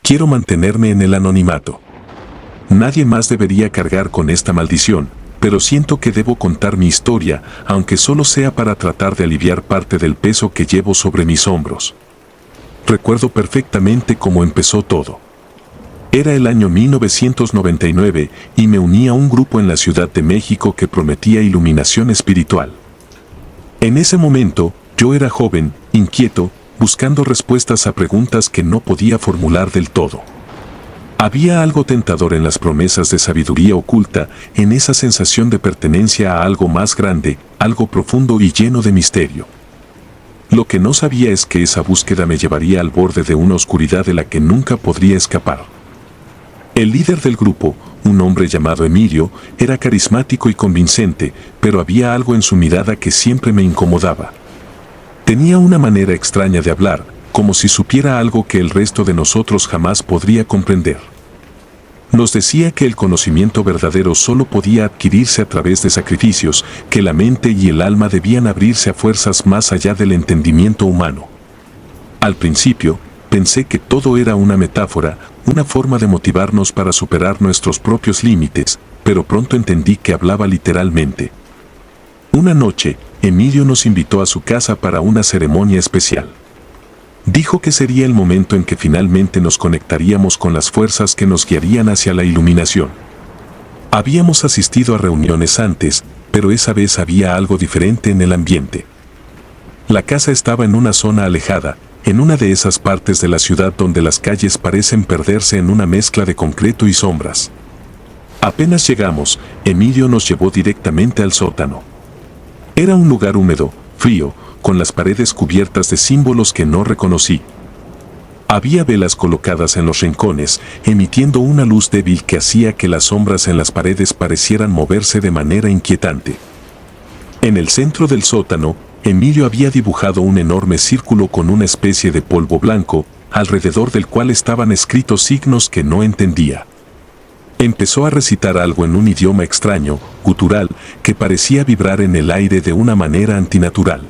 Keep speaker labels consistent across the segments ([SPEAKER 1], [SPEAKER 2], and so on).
[SPEAKER 1] Quiero mantenerme en el anonimato. Nadie más debería cargar con esta maldición, pero siento que debo contar mi historia, aunque solo sea para tratar de aliviar parte del peso que llevo sobre mis hombros. Recuerdo perfectamente cómo empezó todo. Era el año 1999 y me uní a un grupo en la Ciudad de México que prometía iluminación espiritual. En ese momento, yo era joven, inquieto, buscando respuestas a preguntas que no podía formular del todo. Había algo tentador en las promesas de sabiduría oculta, en esa sensación de pertenencia a algo más grande, algo profundo y lleno de misterio. Lo que no sabía es que esa búsqueda me llevaría al borde de una oscuridad de la que nunca podría escapar. El líder del grupo, un hombre llamado Emilio, era carismático y convincente, pero había algo en su mirada que siempre me incomodaba. Tenía una manera extraña de hablar, como si supiera algo que el resto de nosotros jamás podría comprender. Nos decía que el conocimiento verdadero solo podía adquirirse a través de sacrificios, que la mente y el alma debían abrirse a fuerzas más allá del entendimiento humano. Al principio, pensé que todo era una metáfora, una forma de motivarnos para superar nuestros propios límites, pero pronto entendí que hablaba literalmente. Una noche, Emilio nos invitó a su casa para una ceremonia especial. Dijo que sería el momento en que finalmente nos conectaríamos con las fuerzas que nos guiarían hacia la iluminación. Habíamos asistido a reuniones antes, pero esa vez había algo diferente en el ambiente. La casa estaba en una zona alejada, en una de esas partes de la ciudad donde las calles parecen perderse en una mezcla de concreto y sombras. Apenas llegamos, Emilio nos llevó directamente al sótano. Era un lugar húmedo, frío, con las paredes cubiertas de símbolos que no reconocí. Había velas colocadas en los rincones, emitiendo una luz débil que hacía que las sombras en las paredes parecieran moverse de manera inquietante. En el centro del sótano, Emilio había dibujado un enorme círculo con una especie de polvo blanco, alrededor del cual estaban escritos signos que no entendía. Empezó a recitar algo en un idioma extraño, gutural, que parecía vibrar en el aire de una manera antinatural.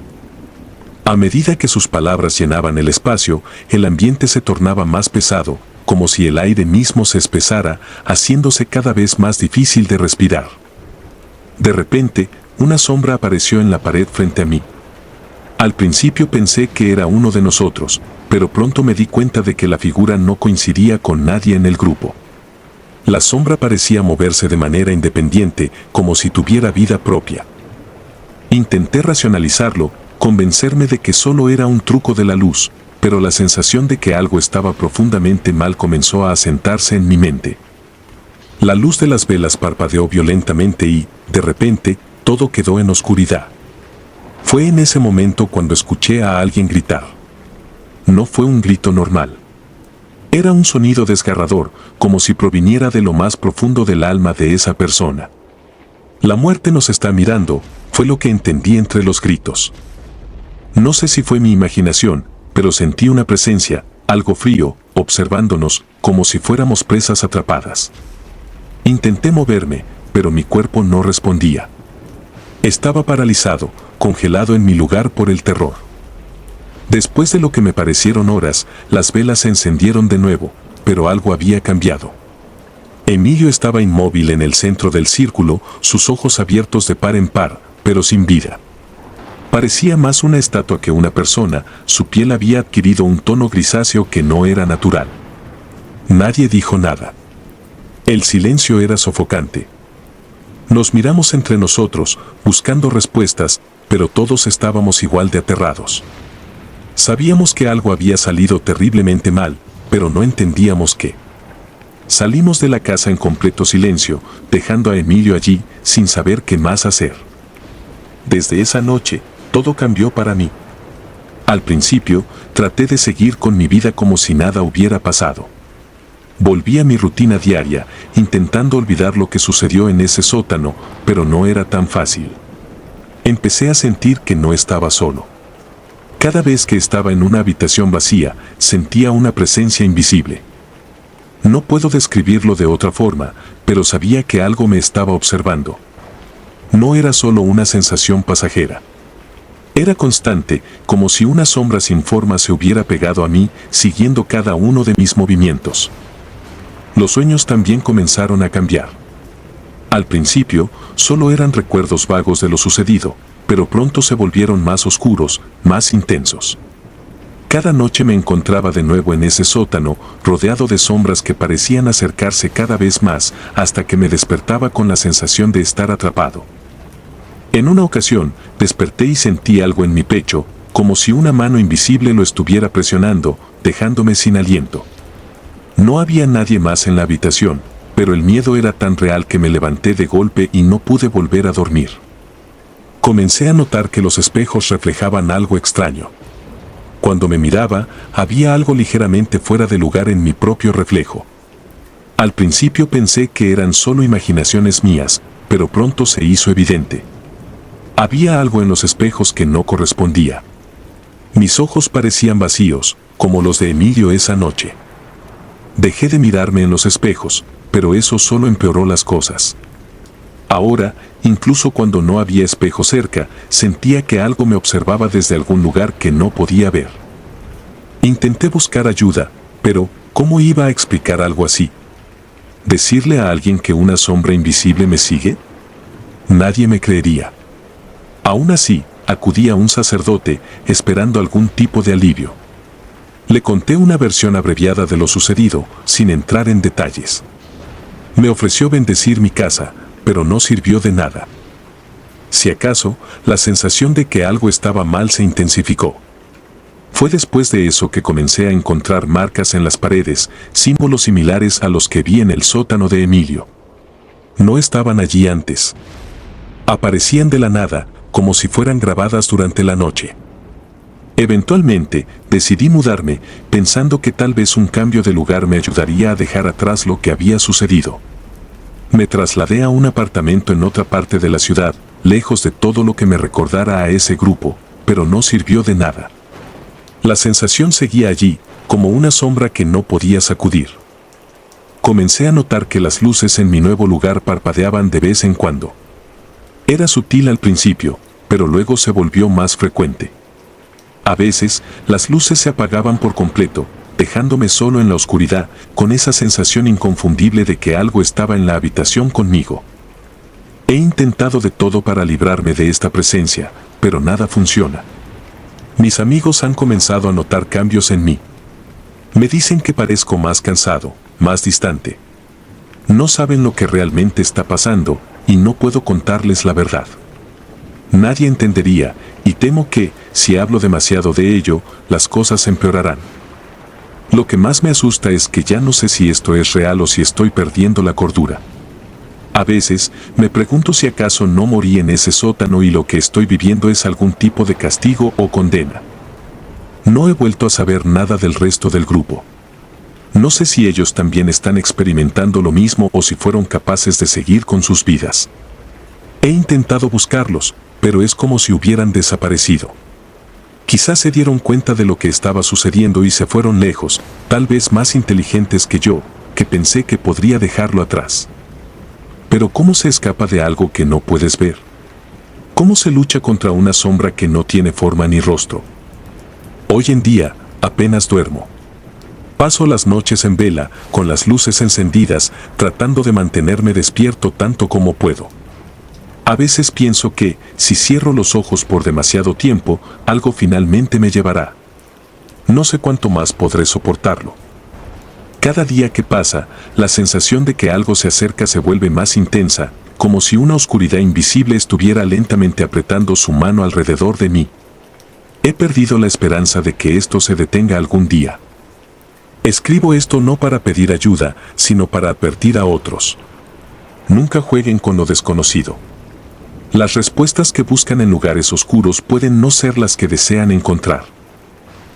[SPEAKER 1] A medida que sus palabras llenaban el espacio, el ambiente se tornaba más pesado, como si el aire mismo se espesara, haciéndose cada vez más difícil de respirar. De repente, una sombra apareció en la pared frente a mí. Al principio pensé que era uno de nosotros, pero pronto me di cuenta de que la figura no coincidía con nadie en el grupo. La sombra parecía moverse de manera independiente, como si tuviera vida propia. Intenté racionalizarlo, convencerme de que solo era un truco de la luz, pero la sensación de que algo estaba profundamente mal comenzó a asentarse en mi mente. La luz de las velas parpadeó violentamente y, de repente, todo quedó en oscuridad. Fue en ese momento cuando escuché a alguien gritar. No fue un grito normal. Era un sonido desgarrador, como si proviniera de lo más profundo del alma de esa persona. La muerte nos está mirando, fue lo que entendí entre los gritos. No sé si fue mi imaginación, pero sentí una presencia, algo frío, observándonos, como si fuéramos presas atrapadas. Intenté moverme, pero mi cuerpo no respondía. Estaba paralizado, congelado en mi lugar por el terror. Después de lo que me parecieron horas, las velas se encendieron de nuevo, pero algo había cambiado. Emilio estaba inmóvil en el centro del círculo, sus ojos abiertos de par en par, pero sin vida. Parecía más una estatua que una persona, su piel había adquirido un tono grisáceo que no era natural. Nadie dijo nada. El silencio era sofocante. Nos miramos entre nosotros, buscando respuestas, pero todos estábamos igual de aterrados. Sabíamos que algo había salido terriblemente mal, pero no entendíamos qué. Salimos de la casa en completo silencio, dejando a Emilio allí, sin saber qué más hacer. Desde esa noche, todo cambió para mí. Al principio, traté de seguir con mi vida como si nada hubiera pasado. Volví a mi rutina diaria, intentando olvidar lo que sucedió en ese sótano, pero no era tan fácil. Empecé a sentir que no estaba solo. Cada vez que estaba en una habitación vacía, sentía una presencia invisible. No puedo describirlo de otra forma, pero sabía que algo me estaba observando. No era solo una sensación pasajera. Era constante, como si una sombra sin forma se hubiera pegado a mí, siguiendo cada uno de mis movimientos. Los sueños también comenzaron a cambiar. Al principio, solo eran recuerdos vagos de lo sucedido, pero pronto se volvieron más oscuros, más intensos. Cada noche me encontraba de nuevo en ese sótano, rodeado de sombras que parecían acercarse cada vez más, hasta que me despertaba con la sensación de estar atrapado. En una ocasión, desperté y sentí algo en mi pecho, como si una mano invisible lo estuviera presionando, dejándome sin aliento. No había nadie más en la habitación, pero el miedo era tan real que me levanté de golpe y no pude volver a dormir. Comencé a notar que los espejos reflejaban algo extraño. Cuando me miraba, había algo ligeramente fuera de lugar en mi propio reflejo. Al principio pensé que eran solo imaginaciones mías, pero pronto se hizo evidente. Había algo en los espejos que no correspondía. Mis ojos parecían vacíos, como los de Emilio esa noche. Dejé de mirarme en los espejos, pero eso solo empeoró las cosas. Ahora, incluso cuando no había espejo cerca, sentía que algo me observaba desde algún lugar que no podía ver. Intenté buscar ayuda, pero ¿cómo iba a explicar algo así? ¿Decirle a alguien que una sombra invisible me sigue? Nadie me creería. Aún así, acudí a un sacerdote, esperando algún tipo de alivio. Le conté una versión abreviada de lo sucedido, sin entrar en detalles. Me ofreció bendecir mi casa, pero no sirvió de nada. Si acaso, la sensación de que algo estaba mal se intensificó. Fue después de eso que comencé a encontrar marcas en las paredes, símbolos similares a los que vi en el sótano de Emilio. No estaban allí antes. Aparecían de la nada, como si fueran grabadas durante la noche. Eventualmente, decidí mudarme, pensando que tal vez un cambio de lugar me ayudaría a dejar atrás lo que había sucedido. Me trasladé a un apartamento en otra parte de la ciudad, lejos de todo lo que me recordara a ese grupo, pero no sirvió de nada. La sensación seguía allí, como una sombra que no podía sacudir. Comencé a notar que las luces en mi nuevo lugar parpadeaban de vez en cuando. Era sutil al principio, pero luego se volvió más frecuente. A veces, las luces se apagaban por completo, dejándome solo en la oscuridad, con esa sensación inconfundible de que algo estaba en la habitación conmigo. He intentado de todo para librarme de esta presencia, pero nada funciona. Mis amigos han comenzado a notar cambios en mí. Me dicen que parezco más cansado, más distante. No saben lo que realmente está pasando, y no puedo contarles la verdad. Nadie entendería, y temo que, si hablo demasiado de ello, las cosas empeorarán. Lo que más me asusta es que ya no sé si esto es real o si estoy perdiendo la cordura. A veces, me pregunto si acaso no morí en ese sótano y lo que estoy viviendo es algún tipo de castigo o condena. No he vuelto a saber nada del resto del grupo. No sé si ellos también están experimentando lo mismo o si fueron capaces de seguir con sus vidas. He intentado buscarlos, pero es como si hubieran desaparecido. Quizás se dieron cuenta de lo que estaba sucediendo y se fueron lejos, tal vez más inteligentes que yo, que pensé que podría dejarlo atrás. Pero ¿cómo se escapa de algo que no puedes ver? ¿Cómo se lucha contra una sombra que no tiene forma ni rostro? Hoy en día, apenas duermo. Paso las noches en vela, con las luces encendidas, tratando de mantenerme despierto tanto como puedo. A veces pienso que, si cierro los ojos por demasiado tiempo, algo finalmente me llevará. No sé cuánto más podré soportarlo. Cada día que pasa, la sensación de que algo se acerca se vuelve más intensa, como si una oscuridad invisible estuviera lentamente apretando su mano alrededor de mí. He perdido la esperanza de que esto se detenga algún día. Escribo esto no para pedir ayuda, sino para advertir a otros. Nunca jueguen con lo desconocido. Las respuestas que buscan en lugares oscuros pueden no ser las que desean encontrar.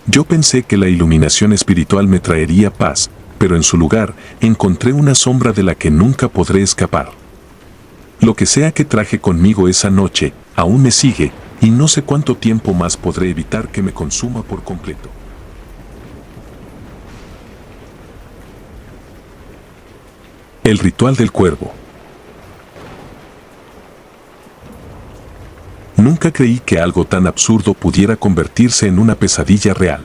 [SPEAKER 1] Yo pensé que la iluminación espiritual me traería paz, pero en su lugar encontré una sombra de la que nunca podré escapar. Lo que sea que traje conmigo esa noche, aún me sigue, y no sé cuánto tiempo más podré evitar que me consuma por completo. El ritual del cuervo. Nunca creí que algo tan absurdo pudiera convertirse en una pesadilla real.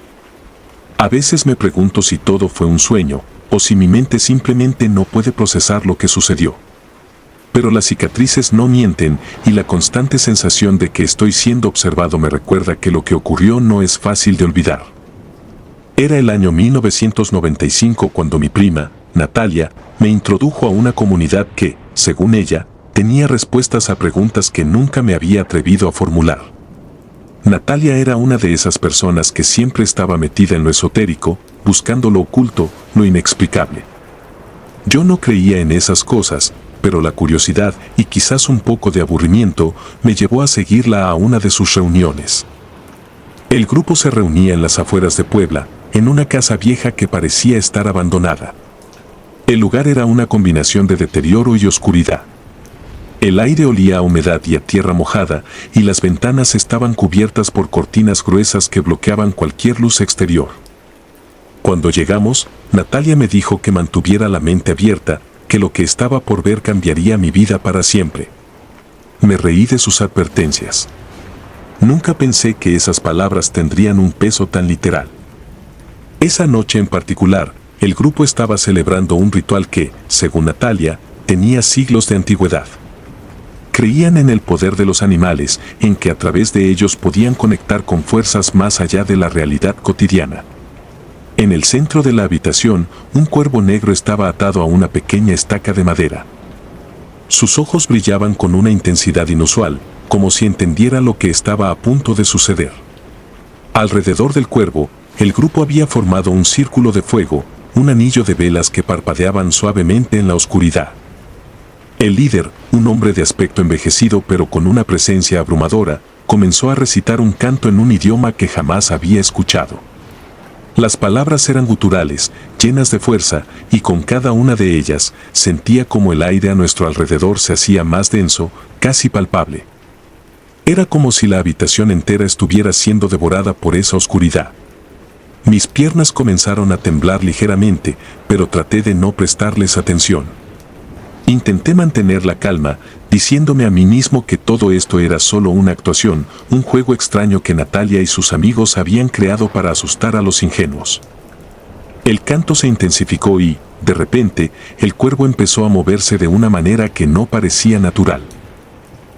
[SPEAKER 1] A veces me pregunto si todo fue un sueño, o si mi mente simplemente no puede procesar lo que sucedió. Pero las cicatrices no mienten y la constante sensación de que estoy siendo observado me recuerda que lo que ocurrió no es fácil de olvidar. Era el año 1995 cuando mi prima, Natalia, me introdujo a una comunidad que, según ella, tenía respuestas a preguntas que nunca me había atrevido a formular. Natalia era una de esas personas que siempre estaba metida en lo esotérico, buscando lo oculto, lo inexplicable. Yo no creía en esas cosas, pero la curiosidad y quizás un poco de aburrimiento me llevó a seguirla a una de sus reuniones. El grupo se reunía en las afueras de Puebla, en una casa vieja que parecía estar abandonada. El lugar era una combinación de deterioro y oscuridad. El aire olía a humedad y a tierra mojada, y las ventanas estaban cubiertas por cortinas gruesas que bloqueaban cualquier luz exterior. Cuando llegamos, Natalia me dijo que mantuviera la mente abierta, que lo que estaba por ver cambiaría mi vida para siempre. Me reí de sus advertencias. Nunca pensé que esas palabras tendrían un peso tan literal. Esa noche en particular, el grupo estaba celebrando un ritual que, según Natalia, tenía siglos de antigüedad. Creían en el poder de los animales, en que a través de ellos podían conectar con fuerzas más allá de la realidad cotidiana. En el centro de la habitación, un cuervo negro estaba atado a una pequeña estaca de madera. Sus ojos brillaban con una intensidad inusual, como si entendiera lo que estaba a punto de suceder. Alrededor del cuervo, el grupo había formado un círculo de fuego, un anillo de velas que parpadeaban suavemente en la oscuridad. El líder, un hombre de aspecto envejecido pero con una presencia abrumadora, comenzó a recitar un canto en un idioma que jamás había escuchado. Las palabras eran guturales, llenas de fuerza, y con cada una de ellas sentía como el aire a nuestro alrededor se hacía más denso, casi palpable. Era como si la habitación entera estuviera siendo devorada por esa oscuridad. Mis piernas comenzaron a temblar ligeramente, pero traté de no prestarles atención. Intenté mantener la calma, diciéndome a mí mismo que todo esto era solo una actuación, un juego extraño que Natalia y sus amigos habían creado para asustar a los ingenuos. El canto se intensificó y, de repente, el cuervo empezó a moverse de una manera que no parecía natural.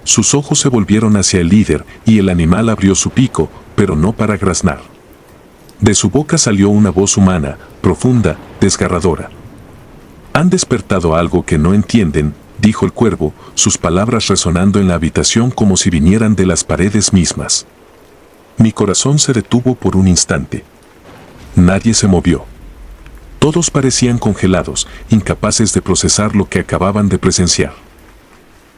[SPEAKER 1] Sus ojos se volvieron hacia el líder y el animal abrió su pico, pero no para graznar. De su boca salió una voz humana, profunda, desgarradora. «Han despertado algo que no entienden», dijo el cuervo, sus palabras resonando en la habitación como si vinieran de las paredes mismas. Mi corazón se detuvo por un instante. Nadie se movió. Todos parecían congelados, incapaces de procesar lo que acababan de presenciar.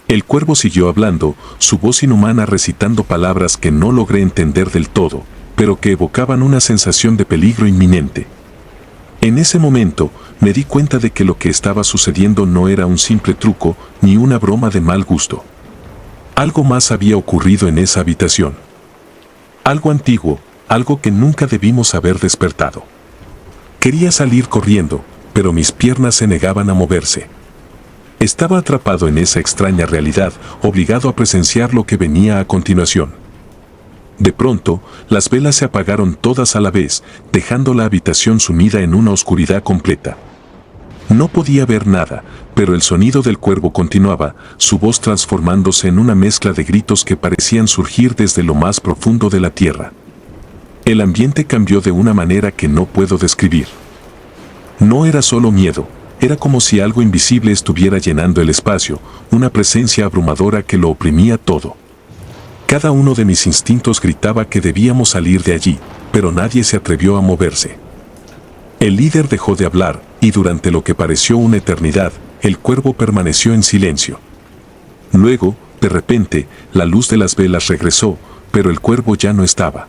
[SPEAKER 1] El cuervo siguió hablando, su voz inhumana recitando palabras que no logré entender del todo, pero que evocaban una sensación de peligro inminente. En ese momento, me di cuenta de que lo que estaba sucediendo no era un simple truco ni una broma de mal gusto. Algo más había ocurrido en esa habitación. Algo antiguo, algo que nunca debimos haber despertado. Quería salir corriendo, pero mis piernas se negaban a moverse. Estaba atrapado en esa extraña realidad, obligado a presenciar lo que venía a continuación. De pronto, las velas se apagaron todas a la vez, dejando la habitación sumida en una oscuridad completa. No podía ver nada, pero el sonido del cuervo continuaba, su voz transformándose en una mezcla de gritos que parecían surgir desde lo más profundo de la tierra. El ambiente cambió de una manera que no puedo describir. No era solo miedo, era como si algo invisible estuviera llenando el espacio, una presencia abrumadora que lo oprimía todo. Cada uno de mis instintos gritaba que debíamos salir de allí, pero nadie se atrevió a moverse. El líder dejó de hablar, y durante lo que pareció una eternidad, el cuervo permaneció en silencio. Luego, de repente, la luz de las velas regresó, pero el cuervo ya no estaba.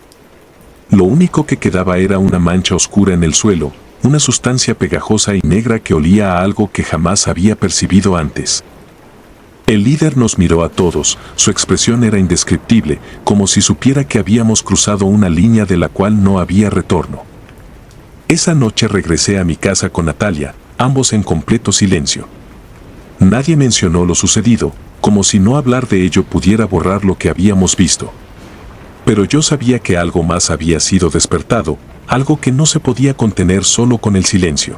[SPEAKER 1] Lo único que quedaba era una mancha oscura en el suelo, una sustancia pegajosa y negra que olía a algo que jamás había percibido antes. El líder nos miró a todos, su expresión era indescriptible, como si supiera que habíamos cruzado una línea de la cual no había retorno. Esa noche regresé a mi casa con Natalia, ambos en completo silencio. Nadie mencionó lo sucedido, como si no hablar de ello pudiera borrar lo que habíamos visto. Pero yo sabía que algo más había sido despertado, algo que no se podía contener solo con el silencio.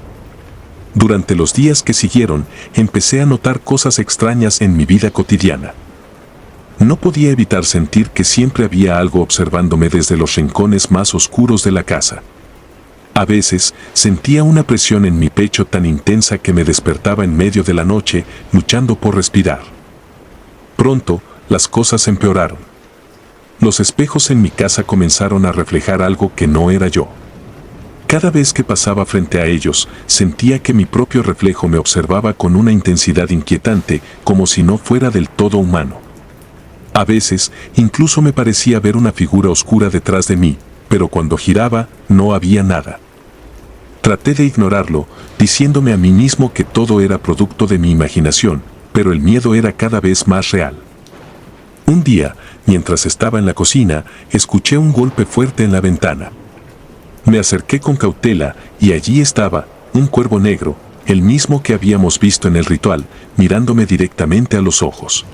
[SPEAKER 1] Durante los días que siguieron, empecé a notar cosas extrañas en mi vida cotidiana. No podía evitar sentir que siempre había algo observándome desde los rincones más oscuros de la casa. A veces, sentía una presión en mi pecho tan intensa que me despertaba en medio de la noche, luchando por respirar. Pronto, las cosas empeoraron. Los espejos en mi casa comenzaron a reflejar algo que no era yo. Cada vez que pasaba frente a ellos, sentía que mi propio reflejo me observaba con una intensidad inquietante, como si no fuera del todo humano. A veces, incluso me parecía ver una figura oscura detrás de mí, pero cuando giraba, no había nada. Traté de ignorarlo, diciéndome a mí mismo que todo era producto de mi imaginación, pero el miedo era cada vez más real. Un día, mientras estaba en la cocina, escuché un golpe fuerte en la ventana. Me acerqué con cautela y allí estaba, un cuervo negro, el mismo que habíamos visto en el ritual, mirándome directamente a los ojos.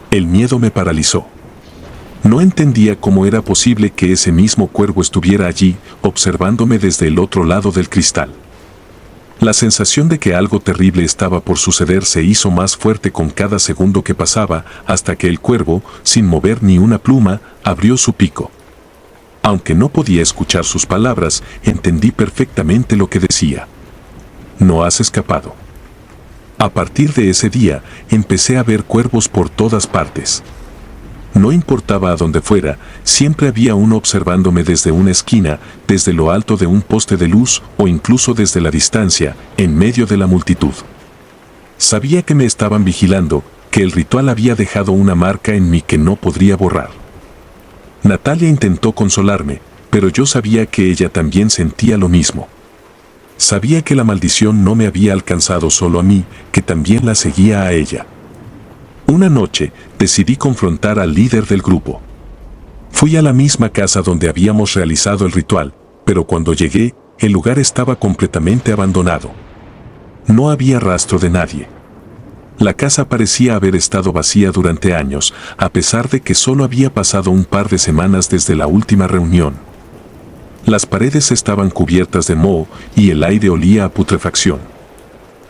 [SPEAKER 1] El miedo me paralizó. No entendía cómo era posible que ese mismo cuervo estuviera allí, observándome desde el otro lado del cristal. La sensación de que algo terrible estaba por suceder se hizo más fuerte con cada segundo que pasaba, hasta que el cuervo, sin mover ni una pluma, abrió su pico. Aunque no podía escuchar sus palabras, entendí perfectamente lo que decía. No has escapado. A partir de ese día, empecé a ver cuervos por todas partes. No importaba a dónde fuera, siempre había uno observándome desde una esquina, desde lo alto de un poste de luz o incluso desde la distancia, en medio de la multitud. Sabía que me estaban vigilando, que el ritual había dejado una marca en mí que no podría borrar. Natalia intentó consolarme, pero yo sabía que ella también sentía lo mismo. Sabía que la maldición no me había alcanzado solo a mí, que también la seguía a ella. Una noche, decidí confrontar al líder del grupo. Fui a la misma casa donde habíamos realizado el ritual, pero cuando llegué, el lugar estaba completamente abandonado. No había rastro de nadie. La casa parecía haber estado vacía durante años, a pesar de que solo había pasado un par de semanas desde la última reunión. Las paredes estaban cubiertas de moho y el aire olía a putrefacción.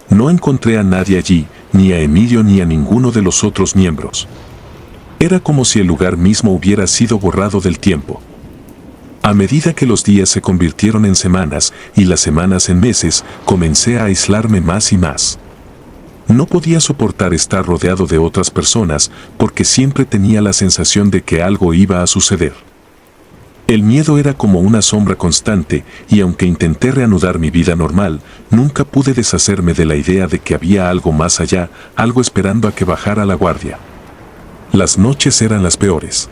[SPEAKER 1] No encontré a nadie allí, ni a Emilio ni a ninguno de los otros miembros. Era como si el lugar mismo hubiera sido borrado del tiempo. A medida que los días se convirtieron en semanas y las semanas en meses, comencé a aislarme más y más. No podía soportar estar rodeado de otras personas porque siempre tenía la sensación de que algo iba a suceder. El miedo era como una sombra constante y aunque intenté reanudar mi vida normal, nunca pude deshacerme de la idea de que había algo más allá, algo esperando a que bajara la guardia. Las noches eran las peores.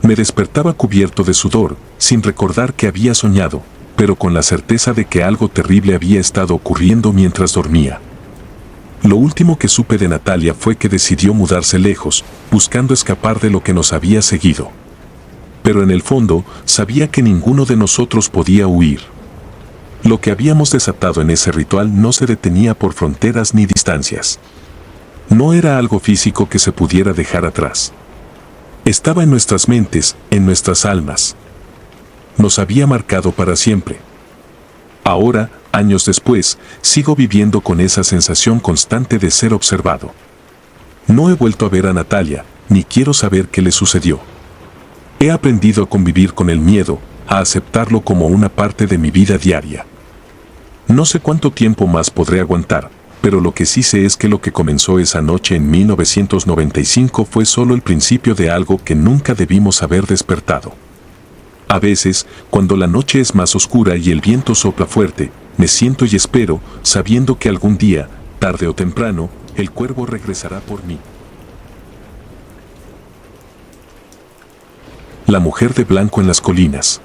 [SPEAKER 1] Me despertaba cubierto de sudor, sin recordar que había soñado, pero con la certeza de que algo terrible había estado ocurriendo mientras dormía. Lo último que supe de Natalia fue que decidió mudarse lejos, buscando escapar de lo que nos había seguido. Pero en el fondo, sabía que ninguno de nosotros podía huir. Lo que habíamos desatado en ese ritual no se detenía por fronteras ni distancias. No era algo físico que se pudiera dejar atrás. Estaba en nuestras mentes, en nuestras almas. Nos había marcado para siempre. Ahora, años después, sigo viviendo con esa sensación constante de ser observado. No he vuelto a ver a Natalia, ni quiero saber qué le sucedió. He aprendido a convivir con el miedo, a aceptarlo como una parte de mi vida diaria. No sé cuánto tiempo más podré aguantar, pero lo que sí sé es que lo que comenzó esa noche en 1995 fue solo el principio de algo que nunca debimos haber despertado. A veces, cuando la noche es más oscura y el viento sopla fuerte, me siento y espero, sabiendo que algún día, tarde o temprano, el cuervo regresará por mí. La mujer de blanco en las colinas.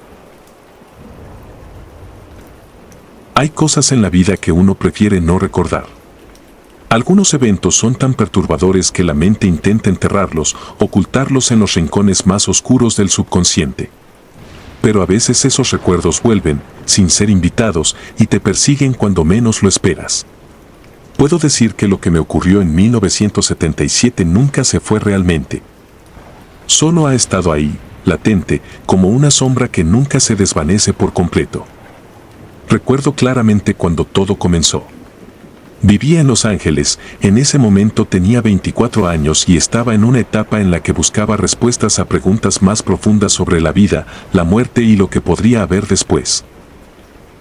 [SPEAKER 1] Hay cosas en la vida que uno prefiere no recordar. Algunos eventos son tan perturbadores que la mente intenta enterrarlos, ocultarlos en los rincones más oscuros del subconsciente. Pero a veces esos recuerdos vuelven, sin ser invitados, y te persiguen cuando menos lo esperas. Puedo decir que lo que me ocurrió en 1977 nunca se fue realmente. Solo ha estado ahí, latente, como una sombra que nunca se desvanece por completo. Recuerdo claramente cuando todo comenzó. Vivía en Los Ángeles, en ese momento tenía 24 años y estaba en una etapa en la que buscaba respuestas a preguntas más profundas sobre la vida, la muerte y lo que podría haber después.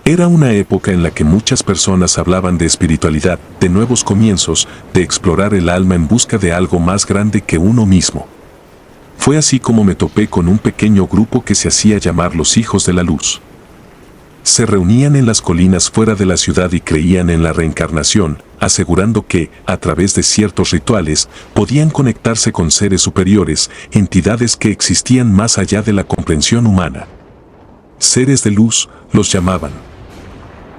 [SPEAKER 1] Era una época en la que muchas personas hablaban de espiritualidad, de nuevos comienzos, de explorar el alma en busca de algo más grande que uno mismo. Fue así como me topé con un pequeño grupo que se hacía llamar los Hijos de la Luz. Se reunían en las colinas fuera de la ciudad y creían en la reencarnación, asegurando que, a través de ciertos rituales, podían conectarse con seres superiores, entidades que existían más allá de la comprensión humana. Seres de luz, los llamaban.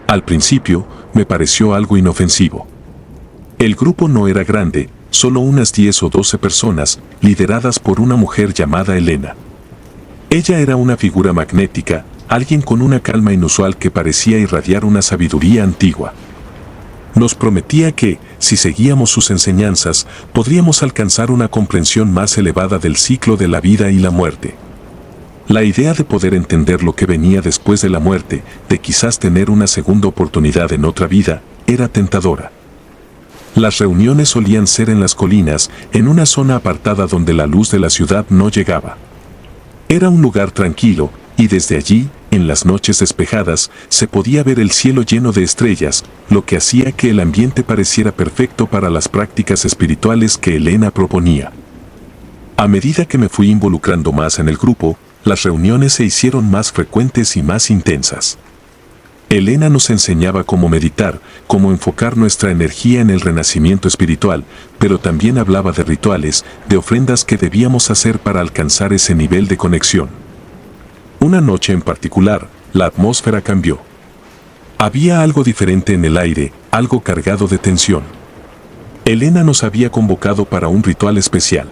[SPEAKER 1] Al principio, me pareció algo inofensivo. El grupo no era grande, solo unas 10 o 12 personas, lideradas por una mujer llamada Elena. Ella era una figura magnética, alguien con una calma inusual que parecía irradiar una sabiduría antigua. Nos prometía que, si seguíamos sus enseñanzas, podríamos alcanzar una comprensión más elevada del ciclo de la vida y la muerte. La idea de poder entender lo que venía después de la muerte, de quizás tener una segunda oportunidad en otra vida, era tentadora. Las reuniones solían ser en las colinas, en una zona apartada donde la luz de la ciudad no llegaba. Era un lugar tranquilo, y desde allí, en las noches despejadas, se podía ver el cielo lleno de estrellas, lo que hacía que el ambiente pareciera perfecto para las prácticas espirituales que Elena proponía. A medida que me fui involucrando más en el grupo, las reuniones se hicieron más frecuentes y más intensas. Elena nos enseñaba cómo meditar, cómo enfocar nuestra energía en el renacimiento espiritual, pero también hablaba de rituales, de ofrendas que debíamos hacer para alcanzar ese nivel de conexión. Una noche en particular, la atmósfera cambió. Había algo diferente en el aire, algo cargado de tensión. Elena nos había convocado para un ritual especial.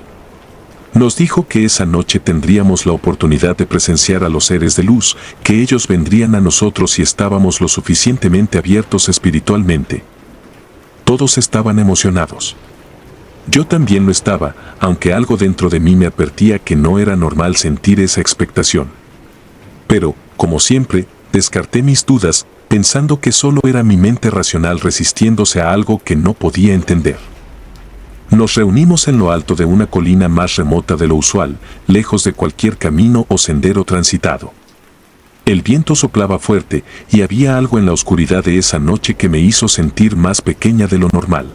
[SPEAKER 1] Nos dijo que esa noche tendríamos la oportunidad de presenciar a los seres de luz, que ellos vendrían a nosotros si estábamos lo suficientemente abiertos espiritualmente. Todos estaban emocionados. Yo también lo estaba, aunque algo dentro de mí me advertía que no era normal sentir esa expectación. Pero, como siempre, descarté mis dudas, pensando que solo era mi mente racional resistiéndose a algo que no podía entender. Nos reunimos en lo alto de una colina más remota de lo usual, lejos de cualquier camino o sendero transitado. El viento soplaba fuerte y había algo en la oscuridad de esa noche que me hizo sentir más pequeña de lo normal.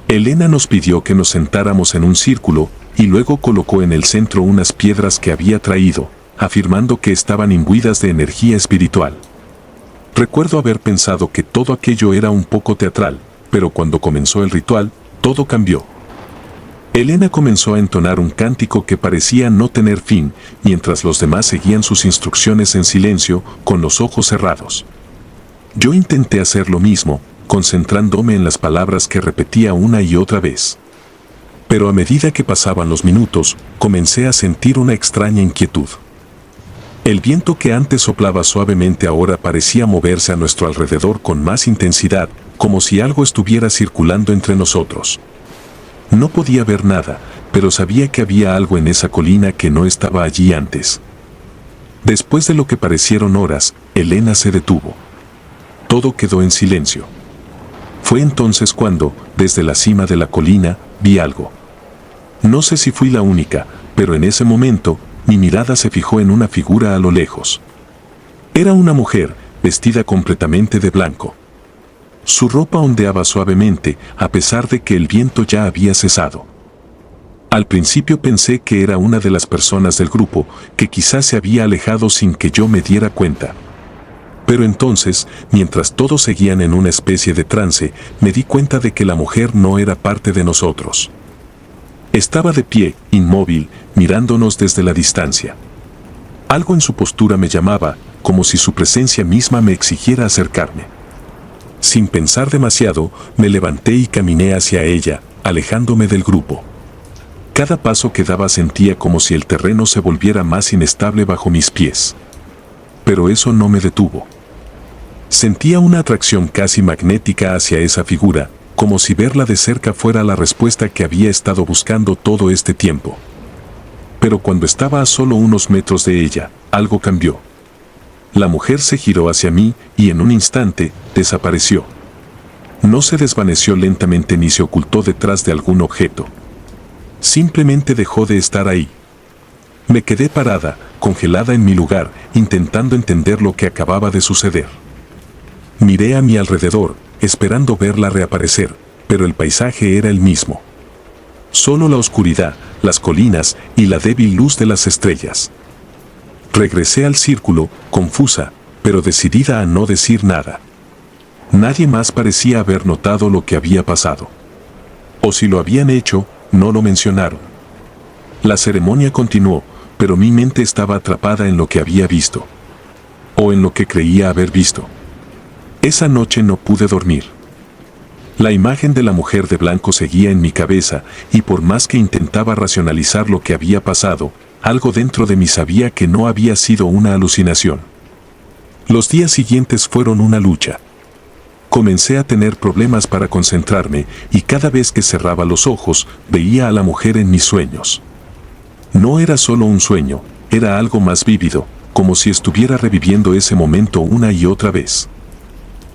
[SPEAKER 1] Elena nos pidió que nos sentáramos en un círculo y luego colocó en el centro unas piedras que había traído, afirmando que estaban imbuidas de energía espiritual. Recuerdo haber pensado que todo aquello era un poco teatral, pero cuando comenzó el ritual, todo cambió. Elena comenzó a entonar un cántico que parecía no tener fin, mientras los demás seguían sus instrucciones en silencio, con los ojos cerrados. Yo intenté hacer lo mismo, concentrándome en las palabras que repetía una y otra vez. Pero a medida que pasaban los minutos, comencé a sentir una extraña inquietud. El viento que antes soplaba suavemente ahora parecía moverse a nuestro alrededor con más intensidad, como si algo estuviera circulando entre nosotros. No podía ver nada, pero sabía que había algo en esa colina que no estaba allí antes. Después de lo que parecieron horas, Elena se detuvo. Todo quedó en silencio. Fue entonces cuando, desde la cima de la colina, vi algo. No sé si fui la única, pero en ese momento, mi mirada se fijó en una figura a lo lejos. Era una mujer, vestida completamente de blanco. Su ropa ondeaba suavemente, a pesar de que el viento ya había cesado. Al principio pensé que era una de las personas del grupo, que quizás se había alejado sin que yo me diera cuenta. Pero entonces, mientras todos seguían en una especie de trance, me di cuenta de que la mujer no era parte de nosotros. Estaba de pie, inmóvil, mirándonos desde la distancia. Algo en su postura me llamaba, como si su presencia misma me exigiera acercarme. Sin pensar demasiado, me levanté y caminé hacia ella, alejándome del grupo. Cada paso que daba sentía como si el terreno se volviera más inestable bajo mis pies. Pero eso no me detuvo. Sentía una atracción casi magnética hacia esa figura, como si verla de cerca fuera la respuesta que había estado buscando todo este tiempo. Pero cuando estaba a solo unos metros de ella, algo cambió. La mujer se giró hacia mí y en un instante desapareció. No se desvaneció lentamente ni se ocultó detrás de algún objeto. Simplemente dejó de estar ahí. Me quedé parada, congelada en mi lugar, intentando entender lo que acababa de suceder. Miré a mi alrededor, esperando verla reaparecer, pero el paisaje era el mismo. Solo la oscuridad, las colinas y la débil luz de las estrellas. Regresé al círculo, confusa, pero decidida a no decir nada. Nadie más parecía haber notado lo que había pasado. O si lo habían hecho, no lo mencionaron. La ceremonia continuó, pero mi mente estaba atrapada en lo que había visto. O en lo que creía haber visto. Esa noche no pude dormir. La imagen de la mujer de blanco seguía en mi cabeza, y por más que intentaba racionalizar lo que había pasado, algo dentro de mí sabía que no había sido una alucinación. Los días siguientes fueron una lucha. Comencé a tener problemas para concentrarme, y cada vez que cerraba los ojos, veía a la mujer en mis sueños. No era solo un sueño, era algo más vívido, como si estuviera reviviendo ese momento una y otra vez.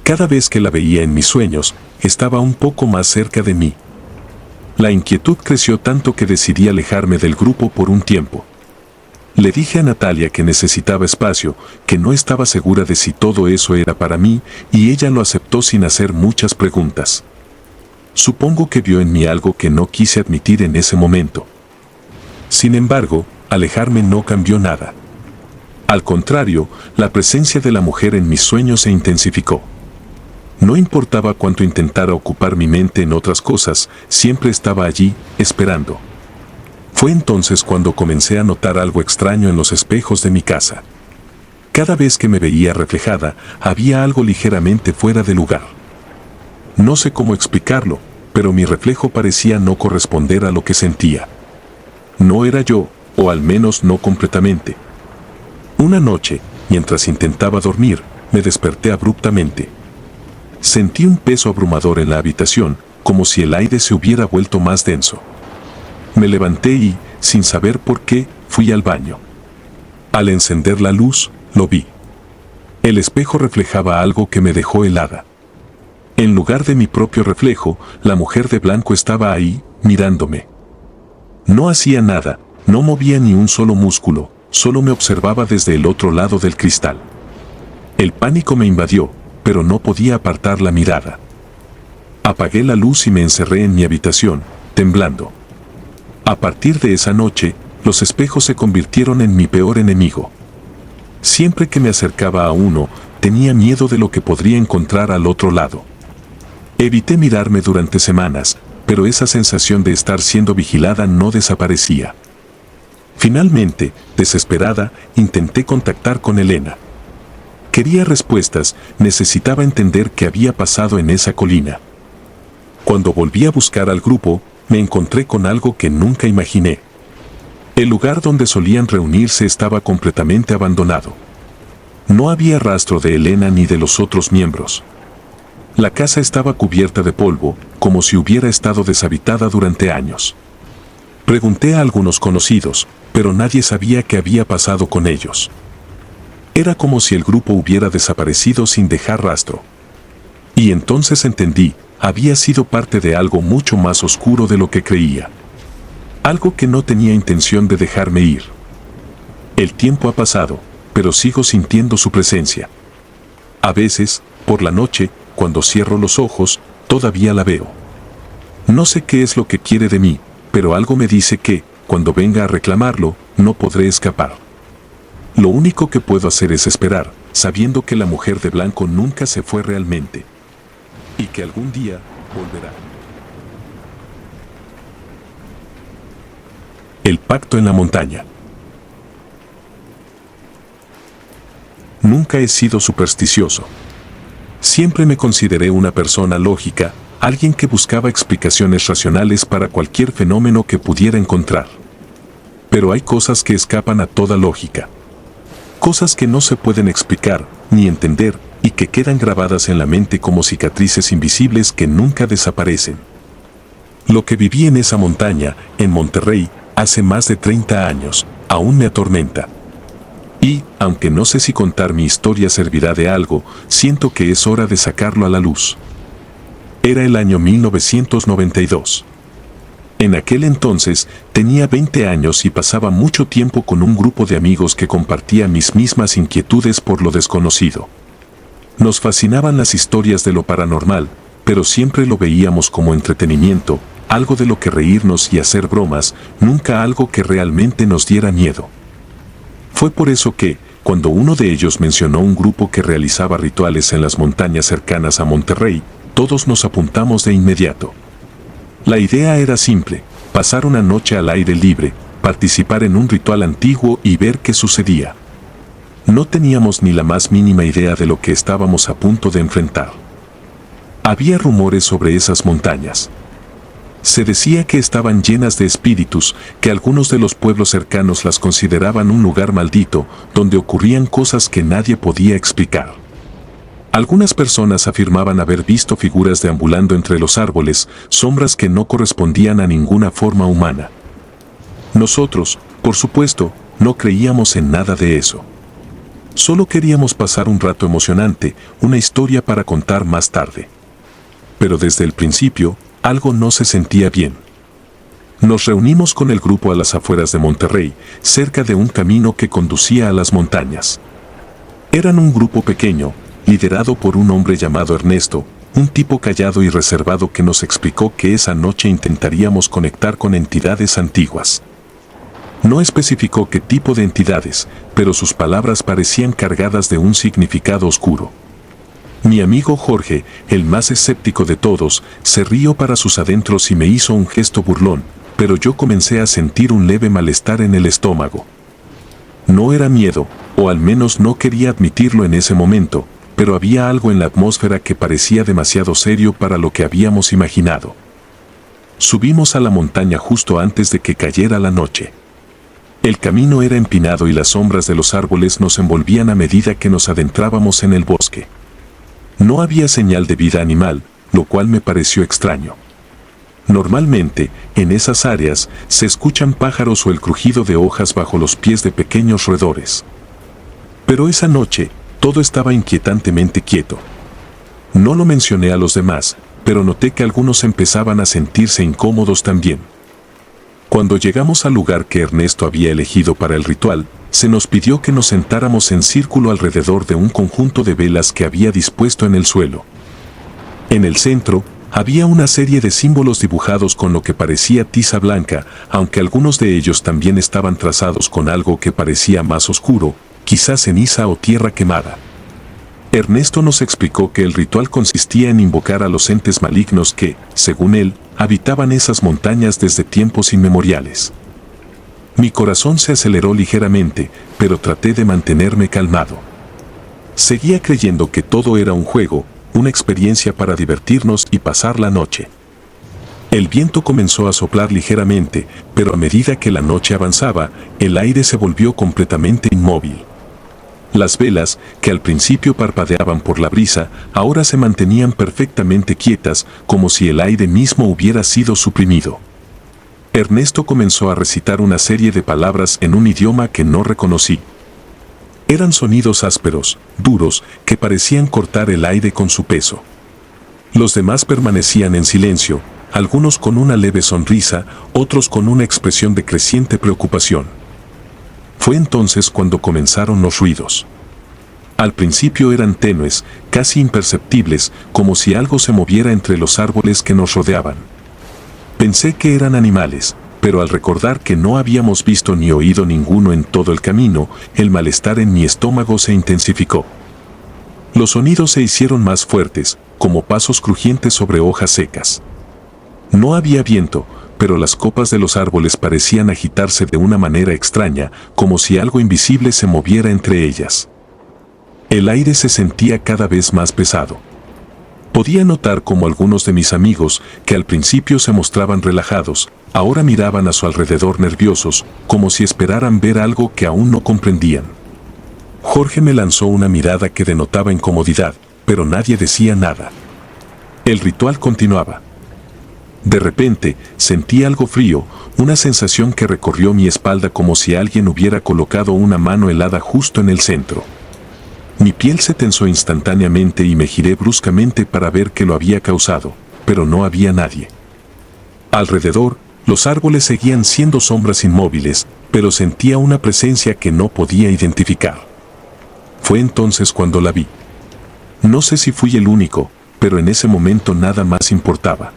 [SPEAKER 1] Cada vez que la veía en mis sueños, estaba un poco más cerca de mí. La inquietud creció tanto que decidí alejarme del grupo por un tiempo. Le dije a Natalia que necesitaba espacio, que no estaba segura de si todo eso era para mí, y ella lo aceptó sin hacer muchas preguntas. Supongo que vio en mí algo que no quise admitir en ese momento. Sin embargo, alejarme no cambió nada. Al contrario, la presencia de la mujer en mis sueños se intensificó. No importaba cuánto intentara ocupar mi mente en otras cosas, siempre estaba allí, esperando. Fue entonces cuando comencé a notar algo extraño en los espejos de mi casa. Cada vez que me veía reflejada, había algo ligeramente fuera de lugar. No sé cómo explicarlo, pero mi reflejo parecía no corresponder a lo que sentía. No era yo, o al menos no completamente. Una noche, mientras intentaba dormir, me desperté abruptamente. Sentí un peso abrumador en la habitación, como si el aire se hubiera vuelto más denso. Me levanté y, sin saber por qué, fui al baño. Al encender la luz, lo vi. El espejo reflejaba algo que me dejó helada. En lugar de mi propio reflejo, la mujer de blanco estaba ahí, mirándome. No hacía nada, no movía ni un solo músculo, solo me observaba desde el otro lado del cristal. El pánico me invadió, pero no podía apartar la mirada. Apagué la luz y me encerré en mi habitación, temblando. A partir de esa noche, los espejos se convirtieron en mi peor enemigo. Siempre que me acercaba a uno, tenía miedo de lo que podría encontrar al otro lado. Evité mirarme durante semanas, pero esa sensación de estar siendo vigilada no desaparecía. Finalmente, desesperada, intenté contactar con Elena. Quería respuestas, necesitaba entender qué había pasado en esa colina. Cuando volví a buscar al grupo, me encontré con algo que nunca imaginé. El lugar donde solían reunirse estaba completamente abandonado. No había rastro de Elena ni de los otros miembros. La casa estaba cubierta de polvo, como si hubiera estado deshabitada durante años. Pregunté a algunos conocidos, pero nadie sabía qué había pasado con ellos. Era como si el grupo hubiera desaparecido sin dejar rastro. Y entonces entendí, había sido parte de algo mucho más oscuro de lo que creía. Algo que no tenía intención de dejarme ir. El tiempo ha pasado, pero sigo sintiendo su presencia. A veces, por la noche, cuando cierro los ojos, todavía la veo. No sé qué es lo que quiere de mí, pero algo me dice que, cuando venga a reclamarlo, no podré escapar. Lo único que puedo hacer es esperar, sabiendo que la mujer de blanco nunca se fue realmente. Y que algún día volverá. El pacto en la montaña. Nunca he sido supersticioso. Siempre me consideré una persona lógica, alguien que buscaba explicaciones racionales para cualquier fenómeno que pudiera encontrar. Pero hay cosas que escapan a toda lógica. Cosas que no se pueden explicar, ni entender, y que quedan grabadas en la mente como cicatrices invisibles que nunca desaparecen. Lo que viví en esa montaña, en Monterrey, hace más de 30 años, aún me atormenta. Y, aunque no sé si contar mi historia servirá de algo, siento que es hora de sacarlo a la luz. Era el año 1992. En aquel entonces tenía 20 años y pasaba mucho tiempo con un grupo de amigos que compartía mis mismas inquietudes por lo desconocido. Nos fascinaban las historias de lo paranormal, pero siempre lo veíamos como entretenimiento, algo de lo que reírnos y hacer bromas, nunca algo que realmente nos diera miedo. Fue por eso que, cuando uno de ellos mencionó un grupo que realizaba rituales en las montañas cercanas a Monterrey, todos nos apuntamos de inmediato. La idea era simple: pasar una noche al aire libre, participar en un ritual antiguo y ver qué sucedía. No teníamos ni la más mínima idea de lo que estábamos a punto de enfrentar. Había rumores sobre esas montañas. Se decía que estaban llenas de espíritus, que algunos de los pueblos cercanos las consideraban un lugar maldito, donde ocurrían cosas que nadie podía explicar. Algunas personas afirmaban haber visto figuras deambulando entre los árboles, sombras que no correspondían a ninguna forma humana. Nosotros, por supuesto, no creíamos en nada de eso. Solo queríamos pasar un rato emocionante, una historia para contar más tarde. Pero desde el principio, algo no se sentía bien. Nos reunimos con el grupo a las afueras de Monterrey, cerca de un camino que conducía a las montañas. Eran un grupo pequeño, liderado por un hombre llamado Ernesto, un tipo callado y reservado que nos explicó que esa noche intentaríamos conectar con entidades antiguas. No especificó qué tipo de entidades, pero sus palabras parecían cargadas de un significado oscuro. Mi amigo Jorge, el más escéptico de todos, se rió para sus adentros y me hizo un gesto burlón, pero yo comencé a sentir un leve malestar en el estómago. No era miedo, o al menos no quería admitirlo en ese momento, pero había algo en la atmósfera que parecía demasiado serio para lo que habíamos imaginado. Subimos a la montaña justo antes de que cayera la noche. El camino era empinado y las sombras de los árboles nos envolvían a medida que nos adentrábamos en el bosque. No había señal de vida animal, lo cual me pareció extraño. Normalmente, en esas áreas, se escuchan pájaros o el crujido de hojas bajo los pies de pequeños roedores. Pero esa noche, todo estaba inquietantemente quieto. No lo mencioné a los demás, pero noté que algunos empezaban a sentirse incómodos también. Cuando llegamos al lugar que Ernesto había elegido para el ritual, se nos pidió que nos sentáramos en círculo alrededor de un conjunto de velas que había dispuesto en el suelo. En el centro, había una serie de símbolos dibujados con lo que parecía tiza blanca, aunque algunos de ellos también estaban trazados con algo que parecía más oscuro, quizás ceniza o tierra quemada. Ernesto nos explicó que el ritual consistía en invocar a los entes malignos que, según él, habitaban esas montañas desde tiempos inmemoriales. Mi corazón se aceleró ligeramente, pero traté de mantenerme calmado. Seguía creyendo que todo era un juego, una experiencia para divertirnos y pasar la noche. El viento comenzó a soplar ligeramente, pero a medida que la noche avanzaba, el aire se volvió completamente inmóvil. Las velas, que al principio parpadeaban por la brisa, ahora se mantenían perfectamente quietas, como si el aire mismo hubiera sido suprimido. Ernesto comenzó a recitar una serie de palabras en un idioma que no reconocí. Eran sonidos ásperos, duros, que parecían cortar el aire con su peso. Los demás permanecían en silencio, algunos con una leve sonrisa, otros con una expresión de creciente preocupación. Fue entonces cuando comenzaron los ruidos. Al principio eran tenues, casi imperceptibles, como si algo se moviera entre los árboles que nos rodeaban. Pensé que eran animales, pero al recordar que no habíamos visto ni oído ninguno en todo el camino, el malestar en mi estómago se intensificó. Los sonidos se hicieron más fuertes, como pasos crujientes sobre hojas secas. No había viento, pero las copas de los árboles parecían agitarse de una manera extraña, como si algo invisible se moviera entre ellas. El aire se sentía cada vez más pesado. Podía notar cómo algunos de mis amigos, que al principio se mostraban relajados, ahora miraban a su alrededor nerviosos, como si esperaran ver algo que aún no comprendían. Jorge me lanzó una mirada que denotaba incomodidad, pero nadie decía nada. El ritual continuaba. De repente, sentí algo frío, una sensación que recorrió mi espalda como si alguien hubiera colocado una mano helada justo en el centro. Mi piel se tensó instantáneamente y me giré bruscamente para ver qué lo había causado, pero no había nadie. Alrededor, los árboles seguían siendo sombras inmóviles, pero sentía una presencia que no podía identificar. Fue entonces cuando la vi. No sé si fui el único, pero en ese momento nada más importaba.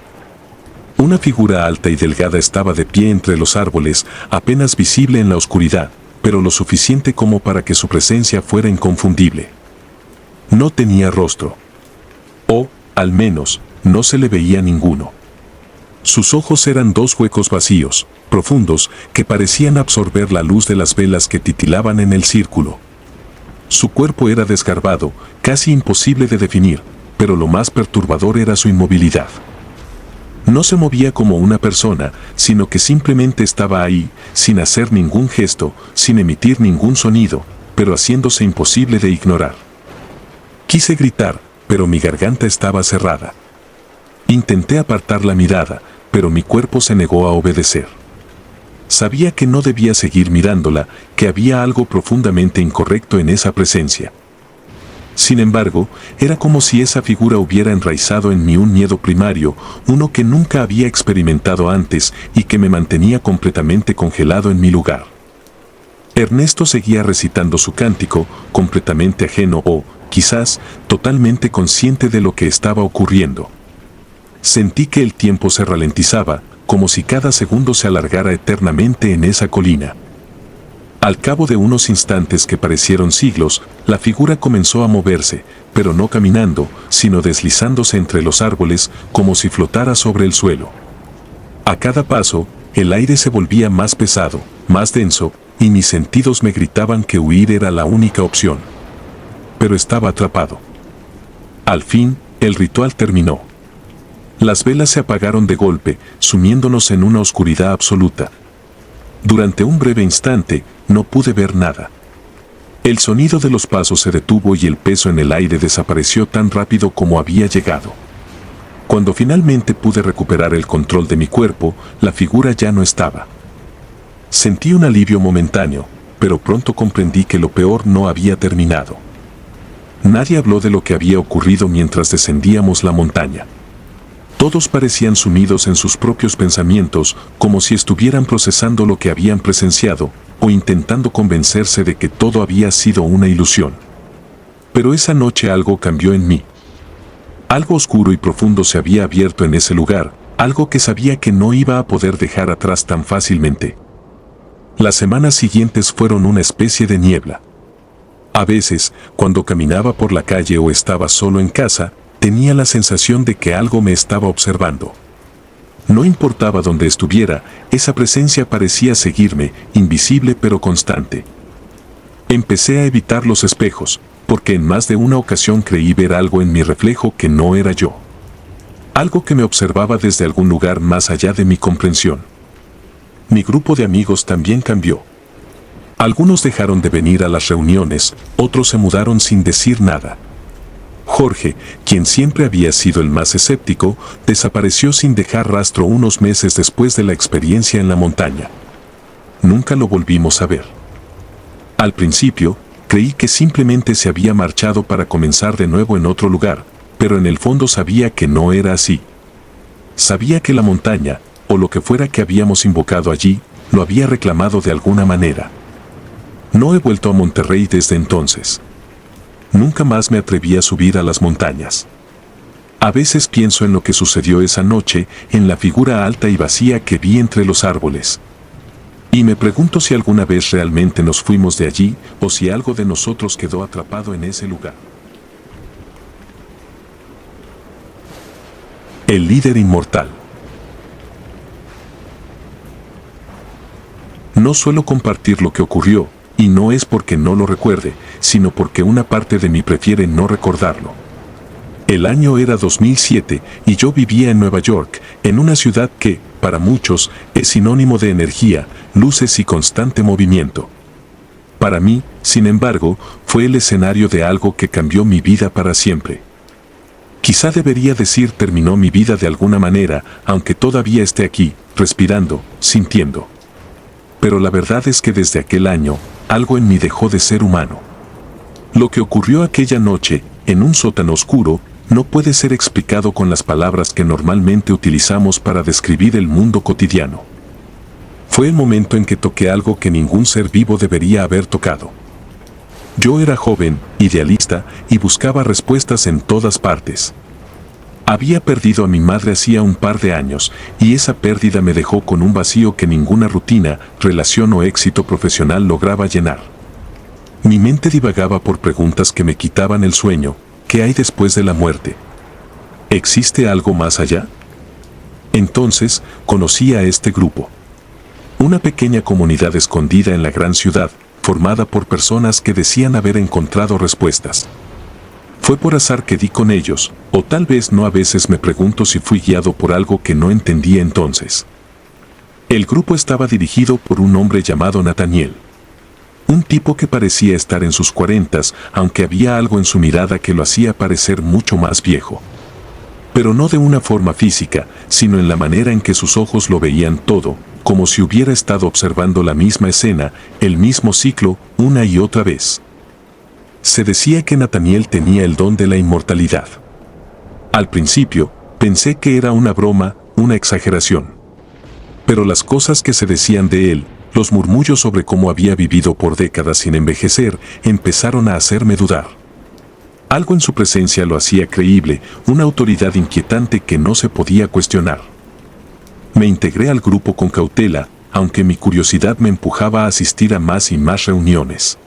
[SPEAKER 1] Una figura alta y delgada estaba de pie entre los árboles, apenas visible en la oscuridad, pero lo suficiente como para que su presencia fuera inconfundible. No tenía rostro. O, al menos, no se le veía ninguno. Sus ojos eran dos huecos vacíos, profundos, que parecían absorber la luz de las velas que titilaban en el círculo. Su cuerpo era desgarbado, casi imposible de definir, pero lo más perturbador era su inmovilidad. No se movía como una persona, sino que simplemente estaba ahí, sin hacer ningún gesto, sin emitir ningún sonido, pero haciéndose imposible de ignorar. Quise gritar, pero mi garganta estaba cerrada. Intenté apartar la mirada, pero mi cuerpo se negó a obedecer. Sabía que no debía seguir mirándola, que había algo profundamente incorrecto en esa presencia. Sin embargo, era como si esa figura hubiera enraizado en mí un miedo primario, uno que nunca había experimentado antes y que me mantenía completamente congelado en mi lugar. Ernesto seguía recitando su cántico, completamente ajeno o, quizás, totalmente consciente de lo que estaba ocurriendo. Sentí que el tiempo se ralentizaba, como si cada segundo se alargara eternamente en esa colina. Al cabo de unos instantes que parecieron siglos, la figura comenzó a moverse, pero no caminando, sino deslizándose entre los árboles como si flotara sobre el suelo. A cada paso, el aire se volvía más pesado, más denso, y mis sentidos me gritaban que huir era la única opción. Pero estaba atrapado. Al fin, el ritual terminó. Las velas se apagaron de golpe, sumiéndonos en una oscuridad absoluta. Durante un breve instante, no pude ver nada. El sonido de los pasos se detuvo y el peso en el aire desapareció tan rápido como había llegado. Cuando finalmente pude recuperar el control de mi cuerpo, la figura ya no estaba. Sentí un alivio momentáneo, pero pronto comprendí que lo peor no había terminado. Nadie habló de lo que había ocurrido mientras descendíamos la montaña. Todos parecían sumidos en sus propios pensamientos, como si estuvieran procesando lo que habían presenciado, o intentando convencerse de que todo había sido una ilusión. Pero esa noche algo cambió en mí. Algo oscuro y profundo se había abierto en ese lugar, algo que sabía que no iba a poder dejar atrás tan fácilmente. Las semanas siguientes fueron una especie de niebla. A veces, cuando caminaba por la calle o estaba solo en casa, tenía la sensación de que algo me estaba observando. No importaba dónde estuviera, esa presencia parecía seguirme, invisible pero constante. Empecé a evitar los espejos, porque en más de una ocasión creí ver algo en mi reflejo que no era yo. Algo que me observaba desde algún lugar más allá de mi comprensión. Mi grupo de amigos también cambió. Algunos dejaron de venir a las reuniones, otros se mudaron sin decir nada. Jorge, quien siempre había sido el más escéptico, desapareció sin dejar rastro unos meses después de la experiencia en la montaña. Nunca lo volvimos a ver. Al principio, creí que simplemente se había marchado para comenzar de nuevo en otro lugar, pero en el fondo sabía que no era así. Sabía que la montaña, o lo que fuera que habíamos invocado allí, lo había reclamado de alguna manera. No he vuelto a Monterrey desde entonces. Nunca más me atreví a subir a las montañas. A veces pienso en lo que sucedió esa noche, en la figura alta y vacía que vi entre los árboles. Y me pregunto si alguna vez realmente nos fuimos de allí, o si algo de nosotros quedó atrapado en ese lugar. El líder inmortal. No suelo compartir lo que ocurrió, y no es porque no lo recuerde, sino porque una parte de mí prefiere no recordarlo. El año era 2007 y yo vivía en Nueva York, en una ciudad que, para muchos, es sinónimo de energía, luces y constante movimiento. Para mí, sin embargo, fue el escenario de algo que cambió mi vida para siempre. Quizá debería decir terminó mi vida de alguna manera, aunque todavía esté aquí, respirando, sintiendo. Pero la verdad es que desde aquel año, algo en mí dejó de ser humano. Lo que ocurrió aquella noche, en un sótano oscuro, no puede ser explicado con las palabras que normalmente utilizamos para describir el mundo cotidiano. Fue el momento en que toqué algo que ningún ser vivo debería haber tocado. Yo era joven, idealista, y buscaba respuestas en todas partes. Había perdido a mi madre hacía un par de años, y esa pérdida me dejó con un vacío que ninguna rutina, relación o éxito profesional lograba llenar. Mi mente divagaba por preguntas que me quitaban el sueño. ¿Qué hay después de la muerte? ¿Existe algo más allá? Entonces, conocí a este grupo. Una pequeña comunidad escondida en la gran ciudad, formada por personas que decían haber encontrado respuestas. Fue por azar que di con ellos, o tal vez no. A veces me pregunto si fui guiado por algo que no entendía entonces. El grupo estaba dirigido por un hombre llamado Nathaniel. Un tipo que parecía estar en sus 40s, aunque había algo en su mirada que lo hacía parecer mucho más viejo. Pero no de una forma física, sino en la manera en que sus ojos lo veían todo, como si hubiera estado observando la misma escena, el mismo ciclo, una y otra vez. Se decía que Nathaniel tenía el don de la inmortalidad. Al principio, pensé que era una broma, una exageración. Pero las cosas que se decían de él, los murmullos sobre cómo había vivido por décadas sin envejecer, empezaron a hacerme dudar. Algo en su presencia lo hacía creíble, una autoridad inquietante que no se podía cuestionar. Me integré al grupo con cautela, aunque mi curiosidad me empujaba a asistir a más y más reuniones.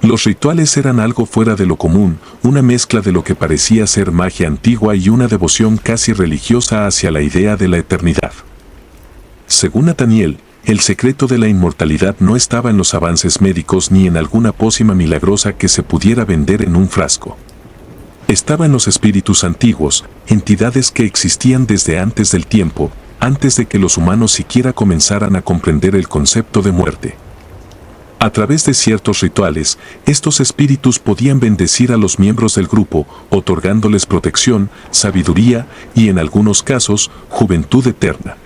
[SPEAKER 1] Los rituales eran algo fuera de lo común, una mezcla de lo que parecía ser magia antigua y una devoción casi religiosa hacia la idea de la eternidad. Según Nathaniel, el secreto de la inmortalidad no estaba en los avances médicos ni en alguna pócima milagrosa que se pudiera vender en un frasco. Estaba en los espíritus antiguos, entidades que existían desde antes del tiempo, antes de que los humanos siquiera comenzaran a comprender el concepto de muerte. A través de ciertos rituales, estos espíritus podían bendecir a los miembros del grupo, otorgándoles protección, sabiduría y, en algunos casos, juventud eterna.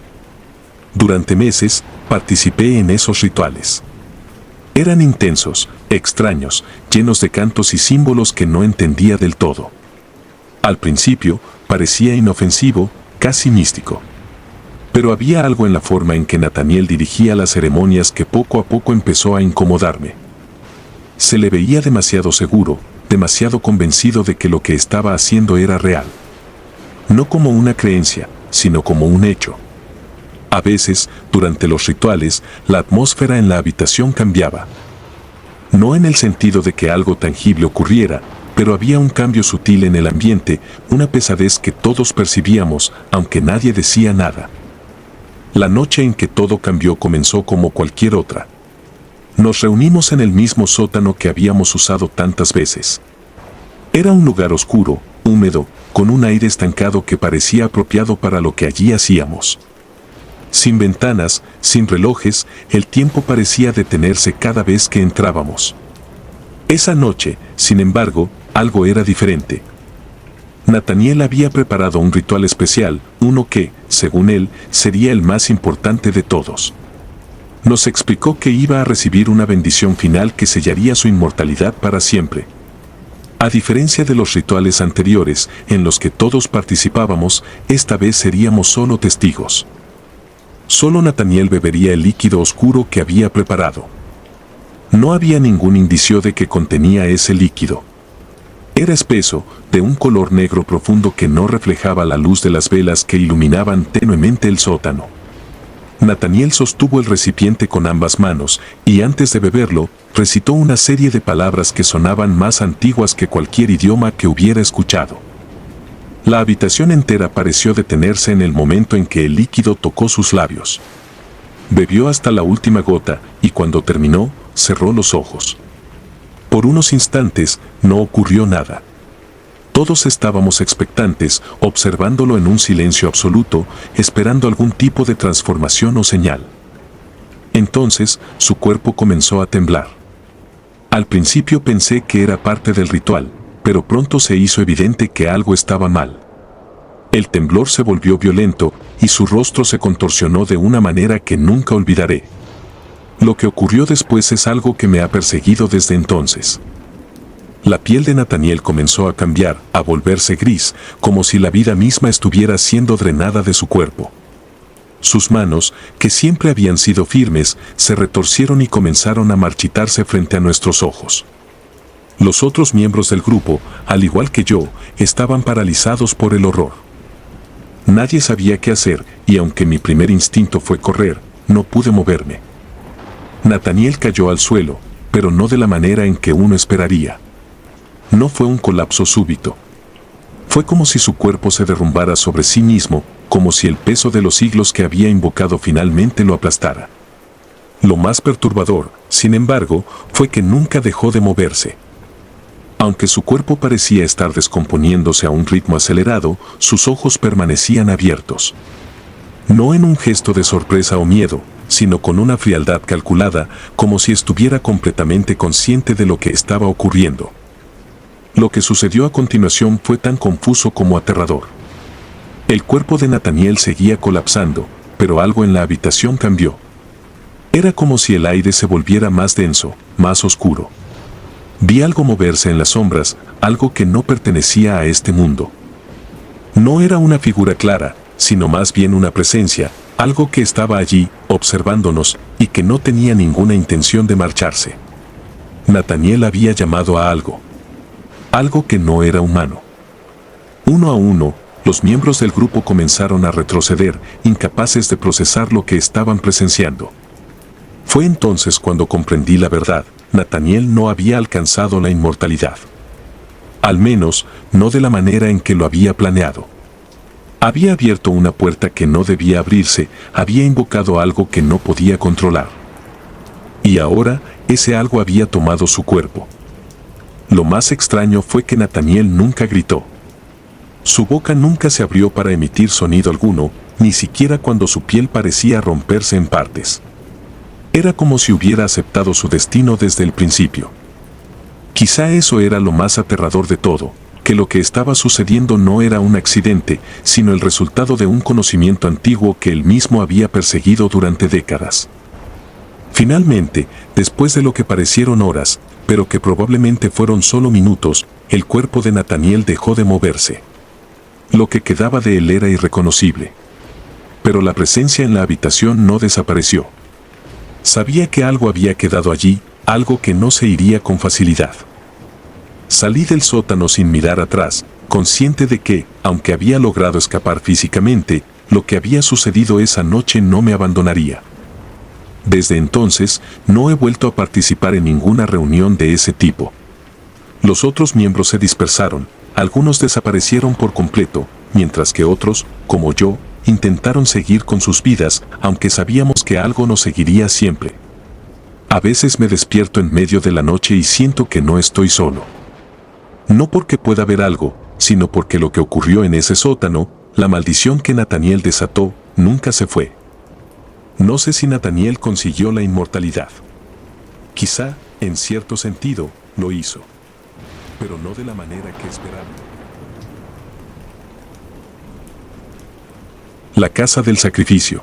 [SPEAKER 1] Durante meses, participé en esos rituales. Eran intensos, extraños, llenos de cantos y símbolos que no entendía del todo. Al principio, parecía inofensivo, casi místico. Pero había algo en la forma en que Nathaniel dirigía las ceremonias que poco a poco empezó a incomodarme. Se le veía demasiado seguro, demasiado convencido de que lo que estaba haciendo era real. No como una creencia, sino como un hecho. A veces, durante los rituales, la atmósfera en la habitación cambiaba. No en el sentido de que algo tangible ocurriera, pero había un cambio sutil en el ambiente, una pesadez que todos percibíamos, aunque nadie decía nada. La noche en que todo cambió comenzó como cualquier otra. Nos reunimos en el mismo sótano que habíamos usado tantas veces. Era un lugar oscuro, húmedo, con un aire estancado que parecía apropiado para lo que allí hacíamos. Sin ventanas, sin relojes, el tiempo parecía detenerse cada vez que entrábamos. Esa noche, sin embargo, algo era diferente. Nathaniel había preparado un ritual especial, uno que, según él, sería el más importante de todos. Nos explicó que iba a recibir una bendición final que sellaría su inmortalidad para siempre. A diferencia de los rituales anteriores, en los que todos participábamos, esta vez seríamos solo testigos. Solo Nathaniel bebería el líquido oscuro que había preparado. No había ningún indicio de que contenía ese líquido. Era espeso, de un color negro profundo que no reflejaba la luz de las velas que iluminaban tenuemente el sótano. Nathaniel sostuvo el recipiente con ambas manos y antes de beberlo, recitó una serie de palabras que sonaban más antiguas que cualquier idioma que hubiera escuchado. La habitación entera pareció detenerse en el momento en que el líquido tocó sus labios. Bebió hasta la última gota y cuando terminó, cerró los ojos. Por unos instantes, no ocurrió nada. Todos estábamos expectantes, observándolo en un silencio absoluto, esperando algún tipo de transformación o señal. Entonces, su cuerpo comenzó a temblar. Al principio pensé que era parte del ritual, pero pronto se hizo evidente que algo estaba mal. El temblor se volvió violento y su rostro se contorsionó de una manera que nunca olvidaré. Lo que ocurrió después es algo que me ha perseguido desde entonces. La piel de Nathaniel comenzó a cambiar, a volverse gris, como si la vida misma estuviera siendo drenada de su cuerpo. Sus manos, que siempre habían sido firmes, se retorcieron y comenzaron a marchitarse frente a nuestros ojos. Los otros miembros del grupo, al igual que yo, estaban paralizados por el horror. Nadie sabía qué hacer, y aunque mi primer instinto fue correr, no pude moverme. Nathaniel cayó al suelo, pero no de la manera en que uno esperaría. No fue un colapso súbito. Fue como si su cuerpo se derrumbara sobre sí mismo, como si el peso de los siglos que había invocado finalmente lo aplastara. Lo más perturbador, sin embargo, fue que nunca dejó de moverse. Aunque su cuerpo parecía estar descomponiéndose a un ritmo acelerado, sus ojos permanecían abiertos. No en un gesto de sorpresa o miedo, sino con una frialdad calculada, como si estuviera completamente consciente de lo que estaba ocurriendo. Lo que sucedió a continuación fue tan confuso como aterrador. El cuerpo de Nathaniel seguía colapsando, pero algo en la habitación cambió. Era como si el aire se volviera más denso, más oscuro. Vi algo moverse en las sombras, algo que no pertenecía a este mundo. No era una figura clara, sino más bien una presencia, algo que estaba allí, observándonos, y que no tenía ninguna intención de marcharse. Nathaniel había llamado a algo. Algo que no era humano. Uno a uno, los miembros del grupo comenzaron a retroceder, incapaces de procesar lo que estaban presenciando. Fue entonces cuando comprendí la verdad. Nathaniel no había alcanzado la inmortalidad. Al menos, no de la manera en que lo había planeado. Había abierto una puerta que no debía abrirse, había invocado algo que no podía controlar. Y ahora, ese algo había tomado su cuerpo. Lo más extraño fue que Nathaniel nunca gritó. Su boca nunca se abrió para emitir sonido alguno, ni siquiera cuando su piel parecía romperse en partes. Era como si hubiera aceptado su destino desde el principio. Quizá eso era lo más aterrador de todo, que lo que estaba sucediendo no era un accidente, sino el resultado de un conocimiento antiguo que él mismo había perseguido durante décadas. Finalmente, después de lo que parecieron horas, pero que probablemente fueron solo minutos, el cuerpo de Nathaniel dejó de moverse. Lo que quedaba de él era irreconocible. Pero la presencia en la habitación no desapareció. Sabía que algo había quedado allí, algo que no se iría con facilidad. Salí del sótano sin mirar atrás, consciente de que, aunque había logrado escapar físicamente, lo que había sucedido esa noche no me abandonaría. Desde entonces, no he vuelto a participar en ninguna reunión de ese tipo. Los otros miembros se dispersaron, algunos desaparecieron por completo, mientras que otros, como yo, intentaron seguir con sus vidas, aunque sabíamos que algo nos seguiría siempre. A veces me despierto en medio de la noche y siento que no estoy solo. No porque pueda ver algo, sino porque lo que ocurrió en ese sótano, la maldición que Nathaniel desató, nunca se fue. No sé si Nathaniel consiguió la inmortalidad. Quizá, en cierto sentido, lo hizo. Pero no de la manera que esperaba. La casa del sacrificio.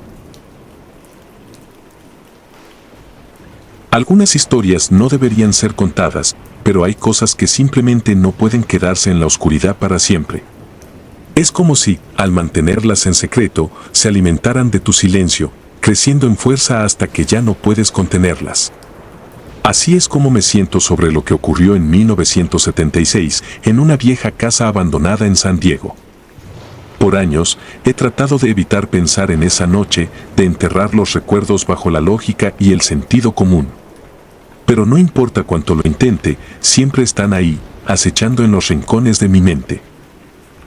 [SPEAKER 1] Algunas historias no deberían ser contadas, pero hay cosas que simplemente no pueden quedarse en la oscuridad para siempre. Es como si, al mantenerlas en secreto, se alimentaran de tu silencio, creciendo en fuerza hasta que ya no puedes contenerlas. Así es como me siento sobre lo que ocurrió en 1976 en una vieja casa abandonada en San Diego. Por años, he tratado de evitar pensar en esa noche, de enterrar los recuerdos bajo la lógica y el sentido común. Pero no importa cuánto lo intente, siempre están ahí, acechando en los rincones de mi mente.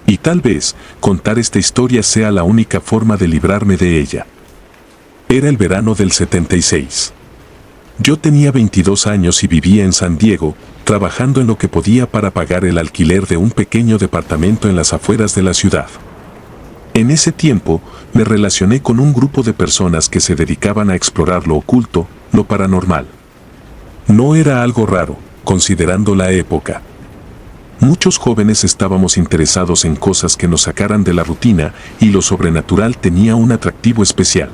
[SPEAKER 1] Y tal vez, contar esta historia sea la única forma de librarme de ella. Era el verano del 76. Yo tenía 22 años y vivía en San Diego, trabajando en lo que podía para pagar el alquiler de un pequeño departamento en las afueras de la ciudad. En ese tiempo, me relacioné con un grupo de personas que se dedicaban a explorar lo oculto, lo paranormal. No era algo raro, considerando la época. Muchos jóvenes estábamos interesados en cosas que nos sacaran de la rutina y lo sobrenatural tenía un atractivo especial.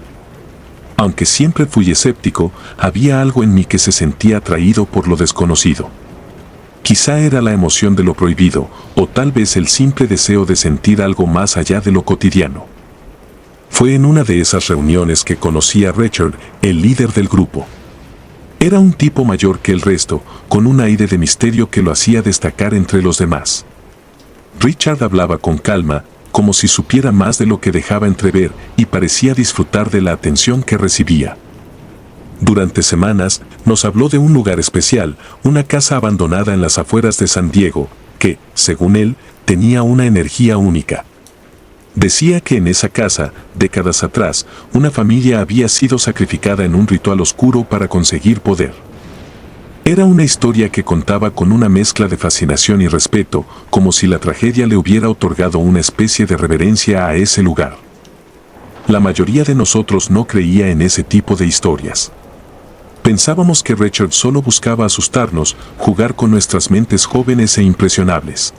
[SPEAKER 1] Aunque siempre fui escéptico, había algo en mí que se sentía atraído por lo desconocido. Quizá era la emoción de lo prohibido, o tal vez el simple deseo de sentir algo más allá de lo cotidiano. Fue en una de esas reuniones que conocí a Richard, el líder del grupo. Era un tipo mayor que el resto, con un aire de misterio que lo hacía destacar entre los demás. Richard hablaba con calma, como si supiera más de lo que dejaba entrever, y parecía disfrutar de la atención que recibía. Durante semanas, nos habló de un lugar especial, una casa abandonada en las afueras de San Diego, que, según él, tenía una energía única. Decía que en esa casa, décadas atrás, una familia había sido sacrificada en un ritual oscuro para conseguir poder. Era una historia que contaba con una mezcla de fascinación y respeto, como si la tragedia le hubiera otorgado una especie de reverencia a ese lugar. La mayoría de nosotros no creía en ese tipo de historias. Pensábamos que Richard solo buscaba asustarnos, jugar con nuestras mentes jóvenes e impresionables.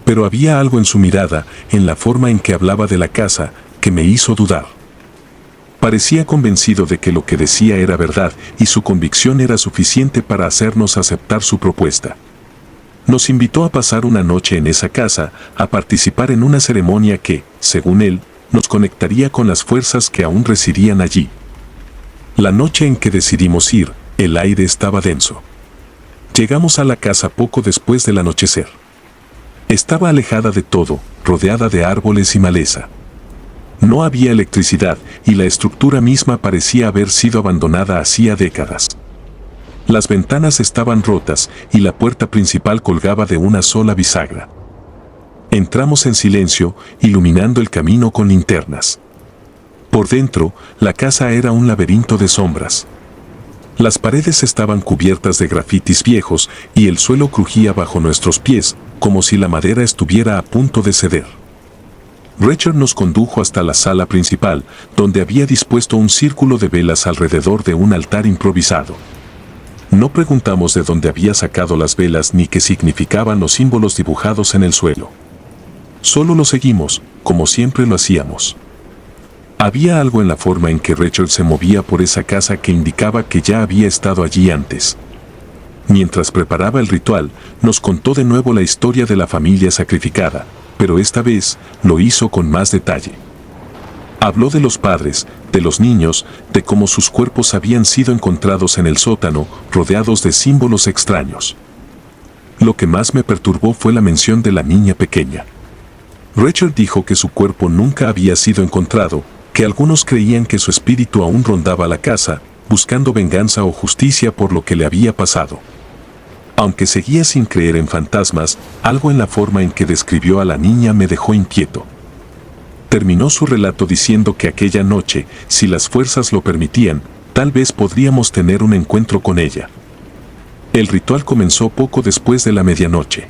[SPEAKER 1] Pero había algo en su mirada, en la forma en que hablaba de la casa, que me hizo dudar. Parecía convencido de que lo que decía era verdad y su convicción era suficiente para hacernos aceptar su propuesta. Nos invitó a pasar una noche en esa casa, a participar en una ceremonia que, según él, nos conectaría con las fuerzas que aún residían allí. La noche en que decidimos ir, el aire estaba denso. Llegamos a la casa poco después del anochecer. Estaba alejada de todo, rodeada de árboles y maleza. No había electricidad y la estructura misma parecía haber sido abandonada hacía décadas. Las ventanas estaban rotas y la puerta principal colgaba de una sola bisagra. Entramos en silencio, iluminando el camino con linternas. Por dentro, la casa era un laberinto de sombras. Las paredes estaban cubiertas de grafitis viejos y el suelo crujía bajo nuestros pies, como si la madera estuviera a punto de ceder. Richard nos condujo hasta la sala principal, donde había dispuesto un círculo de velas alrededor de un altar improvisado. No preguntamos de dónde había sacado las velas ni qué significaban los símbolos dibujados en el suelo. Solo lo seguimos, como siempre lo hacíamos. Había algo en la forma en que Richard se movía por esa casa que indicaba que ya había estado allí antes. Mientras preparaba el ritual, nos contó de nuevo la historia de la familia sacrificada, pero esta vez lo hizo con más detalle. Habló de los padres, de los niños, de cómo sus cuerpos habían sido encontrados en el sótano, rodeados de símbolos extraños. Lo que más me perturbó fue la mención de la niña pequeña. Richard dijo que su cuerpo nunca había sido encontrado, que algunos creían que su espíritu aún rondaba la casa, buscando venganza o justicia por lo que le había pasado. Aunque seguía sin creer en fantasmas, algo en la forma en que describió a la niña me dejó inquieto. Terminó su relato diciendo que aquella noche, si las fuerzas lo permitían, tal vez podríamos tener un encuentro con ella. El ritual comenzó poco después de la medianoche.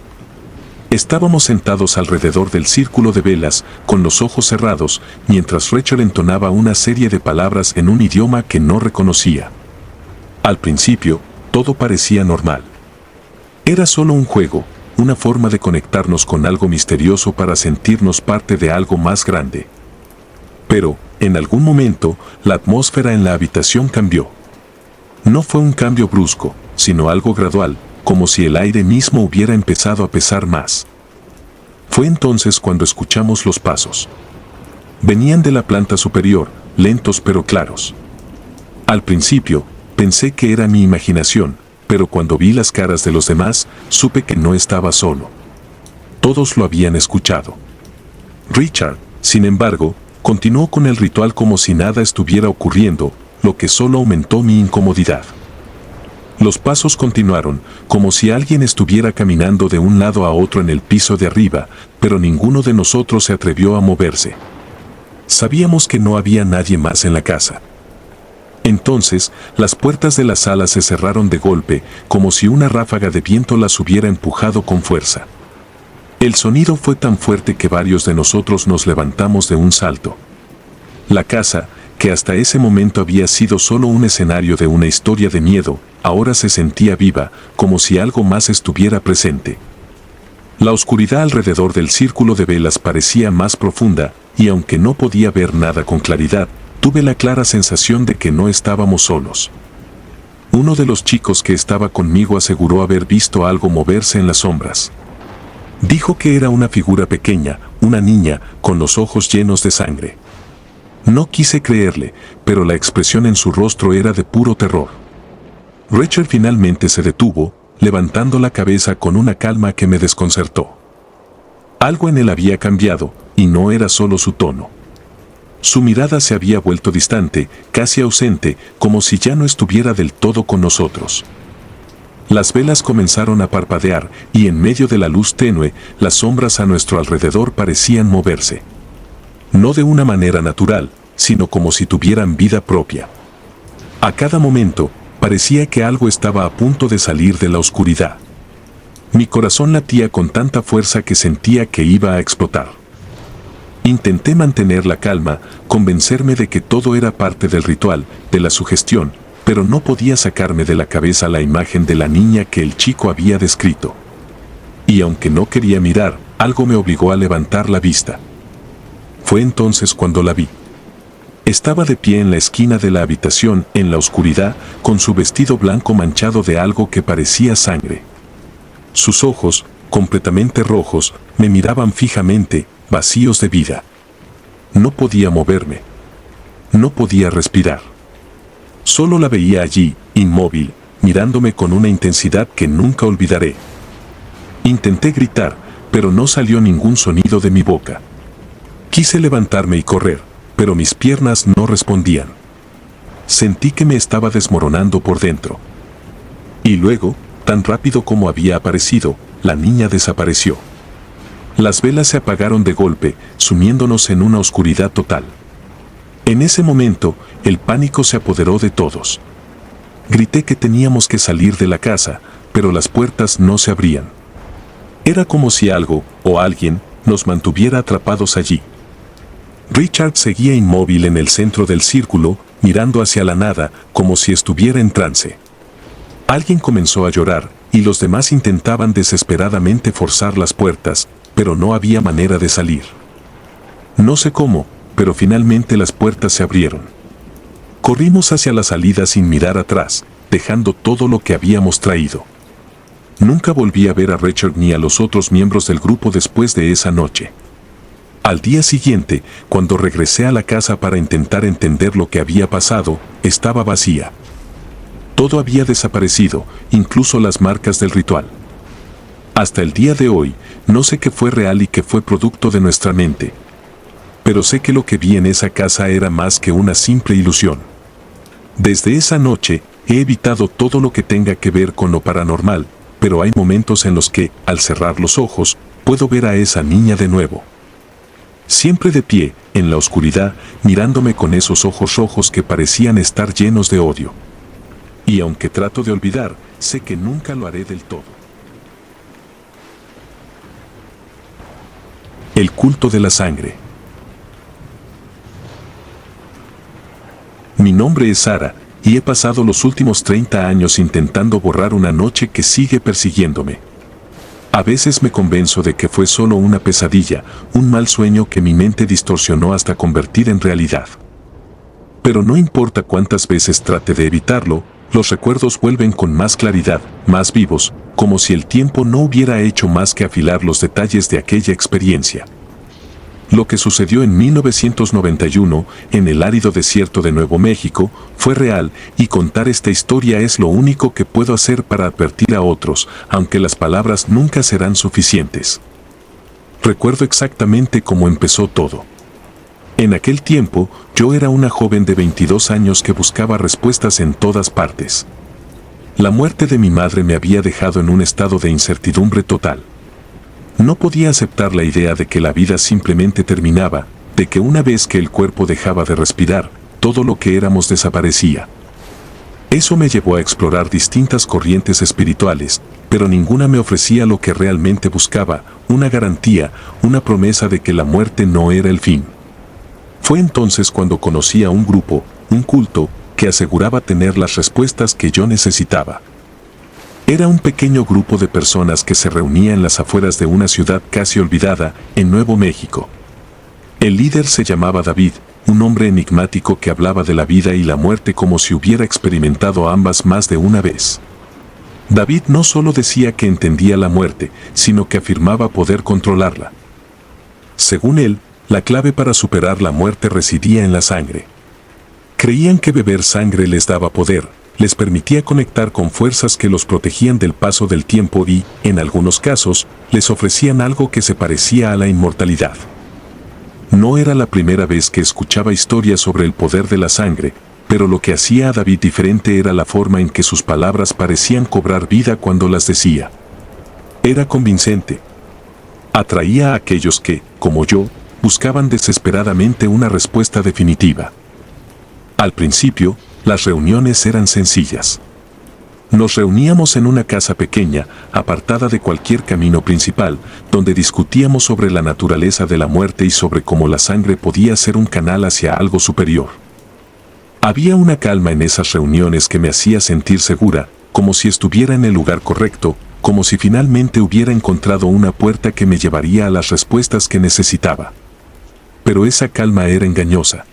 [SPEAKER 1] Estábamos sentados alrededor del círculo de velas, con los ojos cerrados, mientras Richard entonaba una serie de palabras en un idioma que no reconocía. Al principio, todo parecía normal. Era solo un juego, una forma de conectarnos con algo misterioso para sentirnos parte de algo más grande. Pero, en algún momento, la atmósfera en la habitación cambió. No fue un cambio brusco, sino algo gradual, como si el aire mismo hubiera empezado a pesar más. Fue entonces cuando escuchamos los pasos. Venían de la planta superior, lentos pero claros. Al principio, pensé que era mi imaginación, pero cuando vi las caras de los demás, supe que no estaba solo. Todos lo habían escuchado. Richard, sin embargo, continuó con el ritual como si nada estuviera ocurriendo, lo que solo aumentó mi incomodidad. Los pasos continuaron, como si alguien estuviera caminando de un lado a otro en el piso de arriba, pero ninguno de nosotros se atrevió a moverse. Sabíamos que no había nadie más en la casa. Entonces, las puertas de la sala se cerraron de golpe, como si una ráfaga de viento las hubiera empujado con fuerza. El sonido fue tan fuerte que varios de nosotros nos levantamos de un salto. La casa, que hasta ese momento había sido solo un escenario de una historia de miedo, ahora se sentía viva, como si algo más estuviera presente. La oscuridad alrededor del círculo de velas parecía más profunda, y aunque no podía ver nada con claridad, tuve la clara sensación de que no estábamos solos. Uno de los chicos que estaba conmigo aseguró haber visto algo moverse en las sombras. Dijo que era una figura pequeña, una niña, con los ojos llenos de sangre. No quise creerle, pero la expresión en su rostro era de puro terror. Rachel finalmente se detuvo, levantando la cabeza con una calma que me desconcertó. Algo en él había cambiado, y no era solo su tono. Su mirada se había vuelto distante, casi ausente, como si ya no estuviera del todo con nosotros. Las velas comenzaron a parpadear, y en medio de la luz tenue, las sombras a nuestro alrededor parecían moverse. No de una manera natural, sino como si tuvieran vida propia. A cada momento, parecía que algo estaba a punto de salir de la oscuridad. Mi corazón latía con tanta fuerza que sentía que iba a explotar. Intenté mantener la calma, convencerme de que todo era parte del ritual, de la sugestión, pero no podía sacarme de la cabeza la imagen de la niña que el chico había descrito. Y aunque no quería mirar, algo me obligó a levantar la vista. Fue entonces cuando la vi. Estaba de pie en la esquina de la habitación, en la oscuridad, con su vestido blanco manchado de algo que parecía sangre. Sus ojos, completamente rojos, me miraban fijamente, vacíos de vida. No podía moverme. No podía respirar. Solo la veía allí, inmóvil, mirándome con una intensidad que nunca olvidaré. Intenté gritar, pero no salió ningún sonido de mi boca. Quise levantarme y correr, pero mis piernas no respondían. Sentí que me estaba desmoronando por dentro. Y luego, tan rápido como había aparecido, la niña desapareció. Las velas se apagaron de golpe, sumiéndonos en una oscuridad total. En ese momento, el pánico se apoderó de todos. Grité que teníamos que salir de la casa, pero las puertas no se abrían. Era como si algo, o alguien, nos mantuviera atrapados allí. Richard seguía inmóvil en el centro del círculo, mirando hacia la nada, como si estuviera en trance. Alguien comenzó a llorar, y los demás intentaban desesperadamente forzar las puertas, pero no había manera de salir. No sé cómo, pero finalmente las puertas se abrieron. Corrimos hacia la salida sin mirar atrás, dejando todo lo que habíamos traído. Nunca volví a ver a Richard ni a los otros miembros del grupo después de esa noche. Al día siguiente, cuando regresé a la casa para intentar entender lo que había pasado, estaba vacía. Todo había desaparecido, incluso las marcas del ritual. Hasta el día de hoy, no sé qué fue real y qué fue producto de nuestra mente. Pero sé que lo que vi en esa casa era más que una simple ilusión. Desde esa noche, he evitado todo lo que tenga que ver con lo paranormal, pero hay momentos en los que, al cerrar los ojos, puedo ver a esa niña de nuevo. Siempre de pie, en la oscuridad, mirándome con esos ojos rojos que parecían estar llenos de odio. Y aunque trato de olvidar, sé que nunca lo haré del todo. El culto de la sangre. Mi nombre es Sara, y he pasado los últimos 30 años intentando borrar una noche que sigue persiguiéndome. A veces me convenzo de que fue solo una pesadilla, un mal sueño que mi mente distorsionó hasta convertir en realidad. Pero no importa cuántas veces trate de evitarlo, los recuerdos vuelven con más claridad, más vivos, como si el tiempo no hubiera hecho más que afilar los detalles de aquella experiencia. Lo que sucedió en 1991, en el árido desierto de Nuevo México, fue real, y contar esta historia es lo único que puedo hacer para advertir a otros, aunque las palabras nunca serán suficientes. Recuerdo exactamente cómo empezó todo. En aquel tiempo, yo era una joven de 22 años que buscaba respuestas en todas partes. La muerte de mi madre me había dejado en un estado de incertidumbre total. No podía aceptar la idea de que la vida simplemente terminaba, de que una vez que el cuerpo dejaba de respirar, todo lo que éramos desaparecía. Eso me llevó a explorar distintas corrientes espirituales, pero ninguna me ofrecía lo que realmente buscaba, una garantía, una promesa de que la muerte no era el fin. Fue entonces cuando conocí a un grupo, un culto, que aseguraba tener las respuestas que yo necesitaba. Era un pequeño grupo de personas que se reunía en las afueras de una ciudad casi olvidada, en Nuevo México. El líder se llamaba David, un hombre enigmático que hablaba de la vida y la muerte como si hubiera experimentado ambas más de una vez. David no solo decía que entendía la muerte, sino que afirmaba poder controlarla. Según él, la clave para superar la muerte residía en la sangre. Creían que beber sangre les daba poder, les permitía conectar con fuerzas que los protegían del paso del tiempo y, en algunos casos, les ofrecían algo que se parecía a la inmortalidad. No era la primera vez que escuchaba historias sobre el poder de la sangre, pero lo que hacía a David diferente era la forma en que sus palabras parecían cobrar vida cuando las decía. Era convincente. Atraía a aquellos que, como yo, buscaban desesperadamente una respuesta definitiva. Al principio, las reuniones eran sencillas. Nos reuníamos en una casa pequeña, apartada de cualquier camino principal, donde discutíamos sobre la naturaleza de la muerte y sobre cómo la sangre podía ser un canal hacia algo superior. Había una calma en esas reuniones que me hacía sentir segura, como si estuviera en el lugar correcto, como si finalmente hubiera encontrado una puerta que me llevaría a las respuestas que necesitaba. Pero esa calma era engañosa.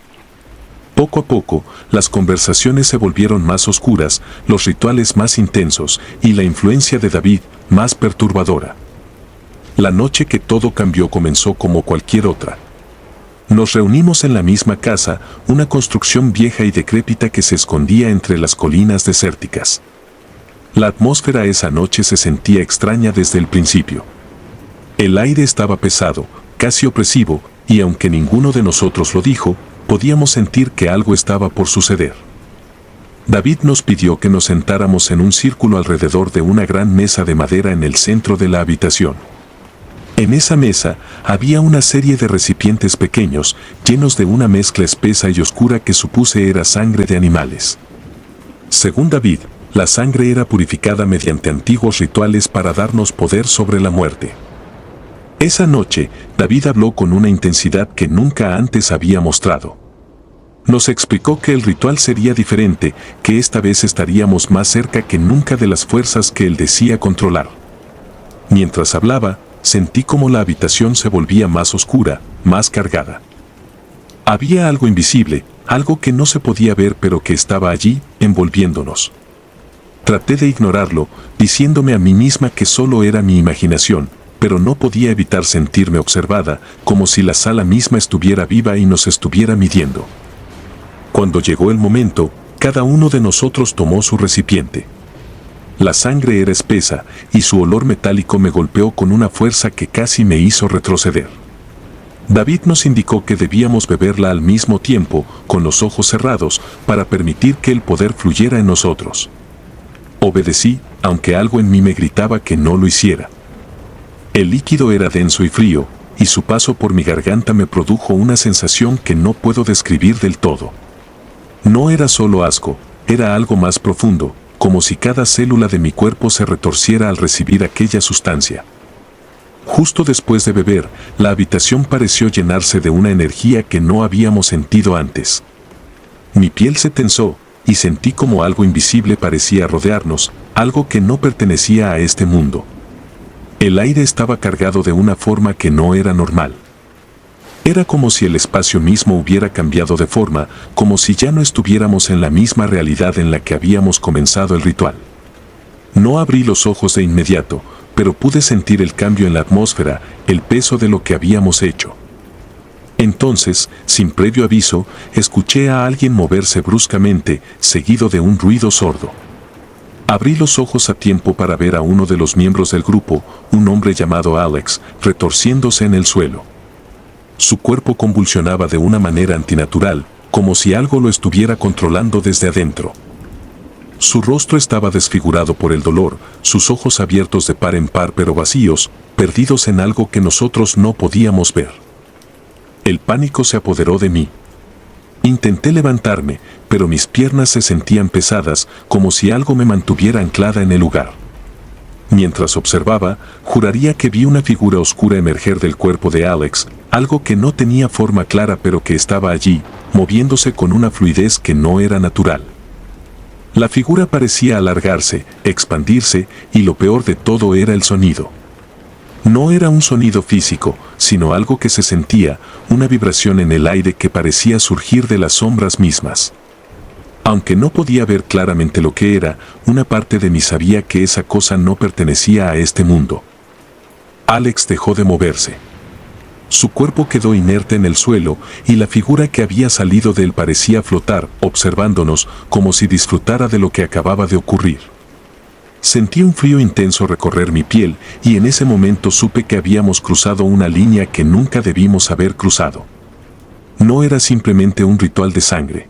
[SPEAKER 1] Poco a poco, las conversaciones se volvieron más oscuras, los rituales más intensos y la influencia de David más perturbadora. La noche que todo cambió comenzó como cualquier otra. Nos reunimos en la misma casa, una construcción vieja y decrépita que se escondía entre las colinas desérticas. La atmósfera esa noche se sentía extraña desde el principio. El aire estaba pesado, casi opresivo, y aunque ninguno de nosotros lo dijo, podíamos sentir que algo estaba por suceder. David nos pidió que nos sentáramos en un círculo alrededor de una gran mesa de madera en el centro de la habitación. En esa mesa había una serie de recipientes pequeños, llenos de una mezcla espesa y oscura que supuse era sangre de animales. Según David, la sangre era purificada mediante antiguos rituales para darnos poder sobre la muerte. Esa noche, David habló con una intensidad que nunca antes había mostrado. Nos explicó que el ritual sería diferente, que esta vez estaríamos más cerca que nunca de las fuerzas que él decía controlar. Mientras hablaba, sentí como la habitación se volvía más oscura, más cargada. Había algo invisible, algo que no se podía ver pero que estaba allí, envolviéndonos. Traté de ignorarlo, diciéndome a mí misma que solo era mi imaginación, pero no podía evitar sentirme observada, como si la sala misma estuviera viva y nos estuviera midiendo. Cuando llegó el momento, cada uno de nosotros tomó su recipiente. La sangre era espesa, y su olor metálico me golpeó con una fuerza que casi me hizo retroceder. David nos indicó que debíamos beberla al mismo tiempo, con los ojos cerrados, para permitir que el poder fluyera en nosotros. Obedecí, aunque algo en mí me gritaba que no lo hiciera. El líquido era denso y frío, y su paso por mi garganta me produjo una sensación que no puedo describir del todo. No era solo asco, era algo más profundo, como si cada célula de mi cuerpo se retorciera al recibir aquella sustancia. Justo después de beber, la habitación pareció llenarse de una energía que no habíamos sentido antes. Mi piel se tensó, y sentí como algo invisible parecía rodearnos, algo que no pertenecía a este mundo. El aire estaba cargado de una forma que no era normal. Era como si el espacio mismo hubiera cambiado de forma, como si ya no estuviéramos en la misma realidad en la que habíamos comenzado el ritual. No abrí los ojos de inmediato, pero pude sentir el cambio en la atmósfera, el peso de lo que habíamos hecho. Entonces, sin previo aviso, escuché a alguien moverse bruscamente, seguido de un ruido sordo. Abrí los ojos a tiempo para ver a uno de los miembros del grupo, un hombre llamado Alex, retorciéndose en el suelo. Su cuerpo convulsionaba de una manera antinatural, como si algo lo estuviera controlando desde adentro. Su rostro estaba desfigurado por el dolor, sus ojos abiertos de par en par pero vacíos, perdidos en algo que nosotros no podíamos ver. El pánico se apoderó de mí. Intenté levantarme, pero mis piernas se sentían pesadas, como si algo me mantuviera anclada en el lugar. Mientras observaba, juraría que vi una figura oscura emerger del cuerpo de Alex, algo que no tenía forma clara pero que estaba allí, moviéndose con una fluidez que no era natural. La figura parecía alargarse, expandirse, y lo peor de todo era el sonido. No era un sonido físico, sino algo que se sentía, una vibración en el aire que parecía surgir de las sombras mismas. Aunque no podía ver claramente lo que era, una parte de mí sabía que esa cosa no pertenecía a este mundo. Alex dejó de moverse. Su cuerpo quedó inerte en el suelo y la figura que había salido de él parecía flotar, observándonos como si disfrutara de lo que acababa de ocurrir. Sentí un frío intenso recorrer mi piel y en ese momento supe que habíamos cruzado una línea que nunca debimos haber cruzado. No era simplemente un ritual de sangre.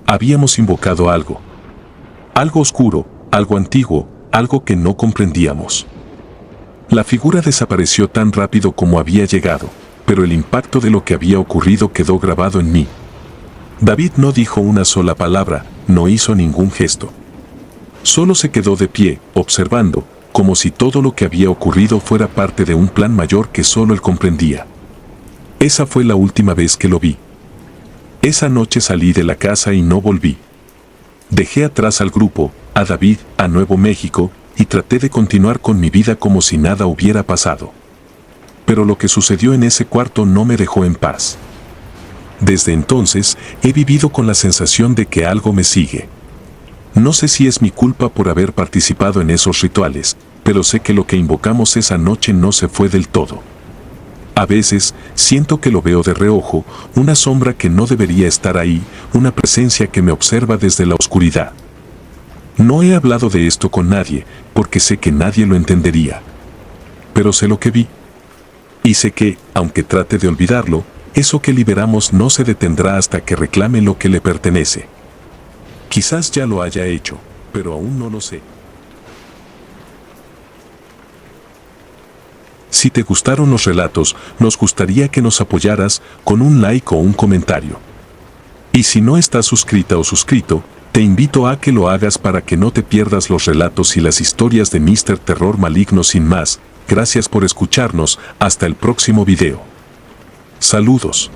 [SPEAKER 1] Habíamos invocado algo. Algo oscuro, algo antiguo, algo que no comprendíamos. La figura desapareció tan rápido como había llegado, pero el impacto de lo que había ocurrido quedó grabado en mí. David no dijo una sola palabra, no hizo ningún gesto. Solo se quedó de pie, observando, como si todo lo que había ocurrido fuera parte de un plan mayor que solo él comprendía. Esa fue la última vez que lo vi. Esa noche salí de la casa y no volví. Dejé atrás al grupo, a David, a Nuevo México, y traté de continuar con mi vida como si nada hubiera pasado. Pero lo que sucedió en ese cuarto no me dejó en paz. Desde entonces, he vivido con la sensación de que algo me sigue. No sé si es mi culpa por haber participado en esos rituales, pero sé que lo que invocamos esa noche no se fue del todo. A veces, siento que lo veo de reojo, una sombra que no debería estar ahí, una presencia que me observa desde la oscuridad. No he hablado de esto con nadie, porque sé que nadie lo entendería. Pero sé lo que vi. Y sé que, aunque trate de olvidarlo, eso que liberamos no se detendrá hasta que reclame lo que le pertenece. Quizás ya lo haya hecho, pero aún no lo sé. Si te gustaron los relatos, nos gustaría que nos apoyaras con un like o un comentario. Y si no estás suscrita o suscrito, te invito a que lo hagas para que no te pierdas los relatos y las historias de Mr. Terror Maligno. Sin más, gracias por escucharnos, hasta el próximo video. Saludos.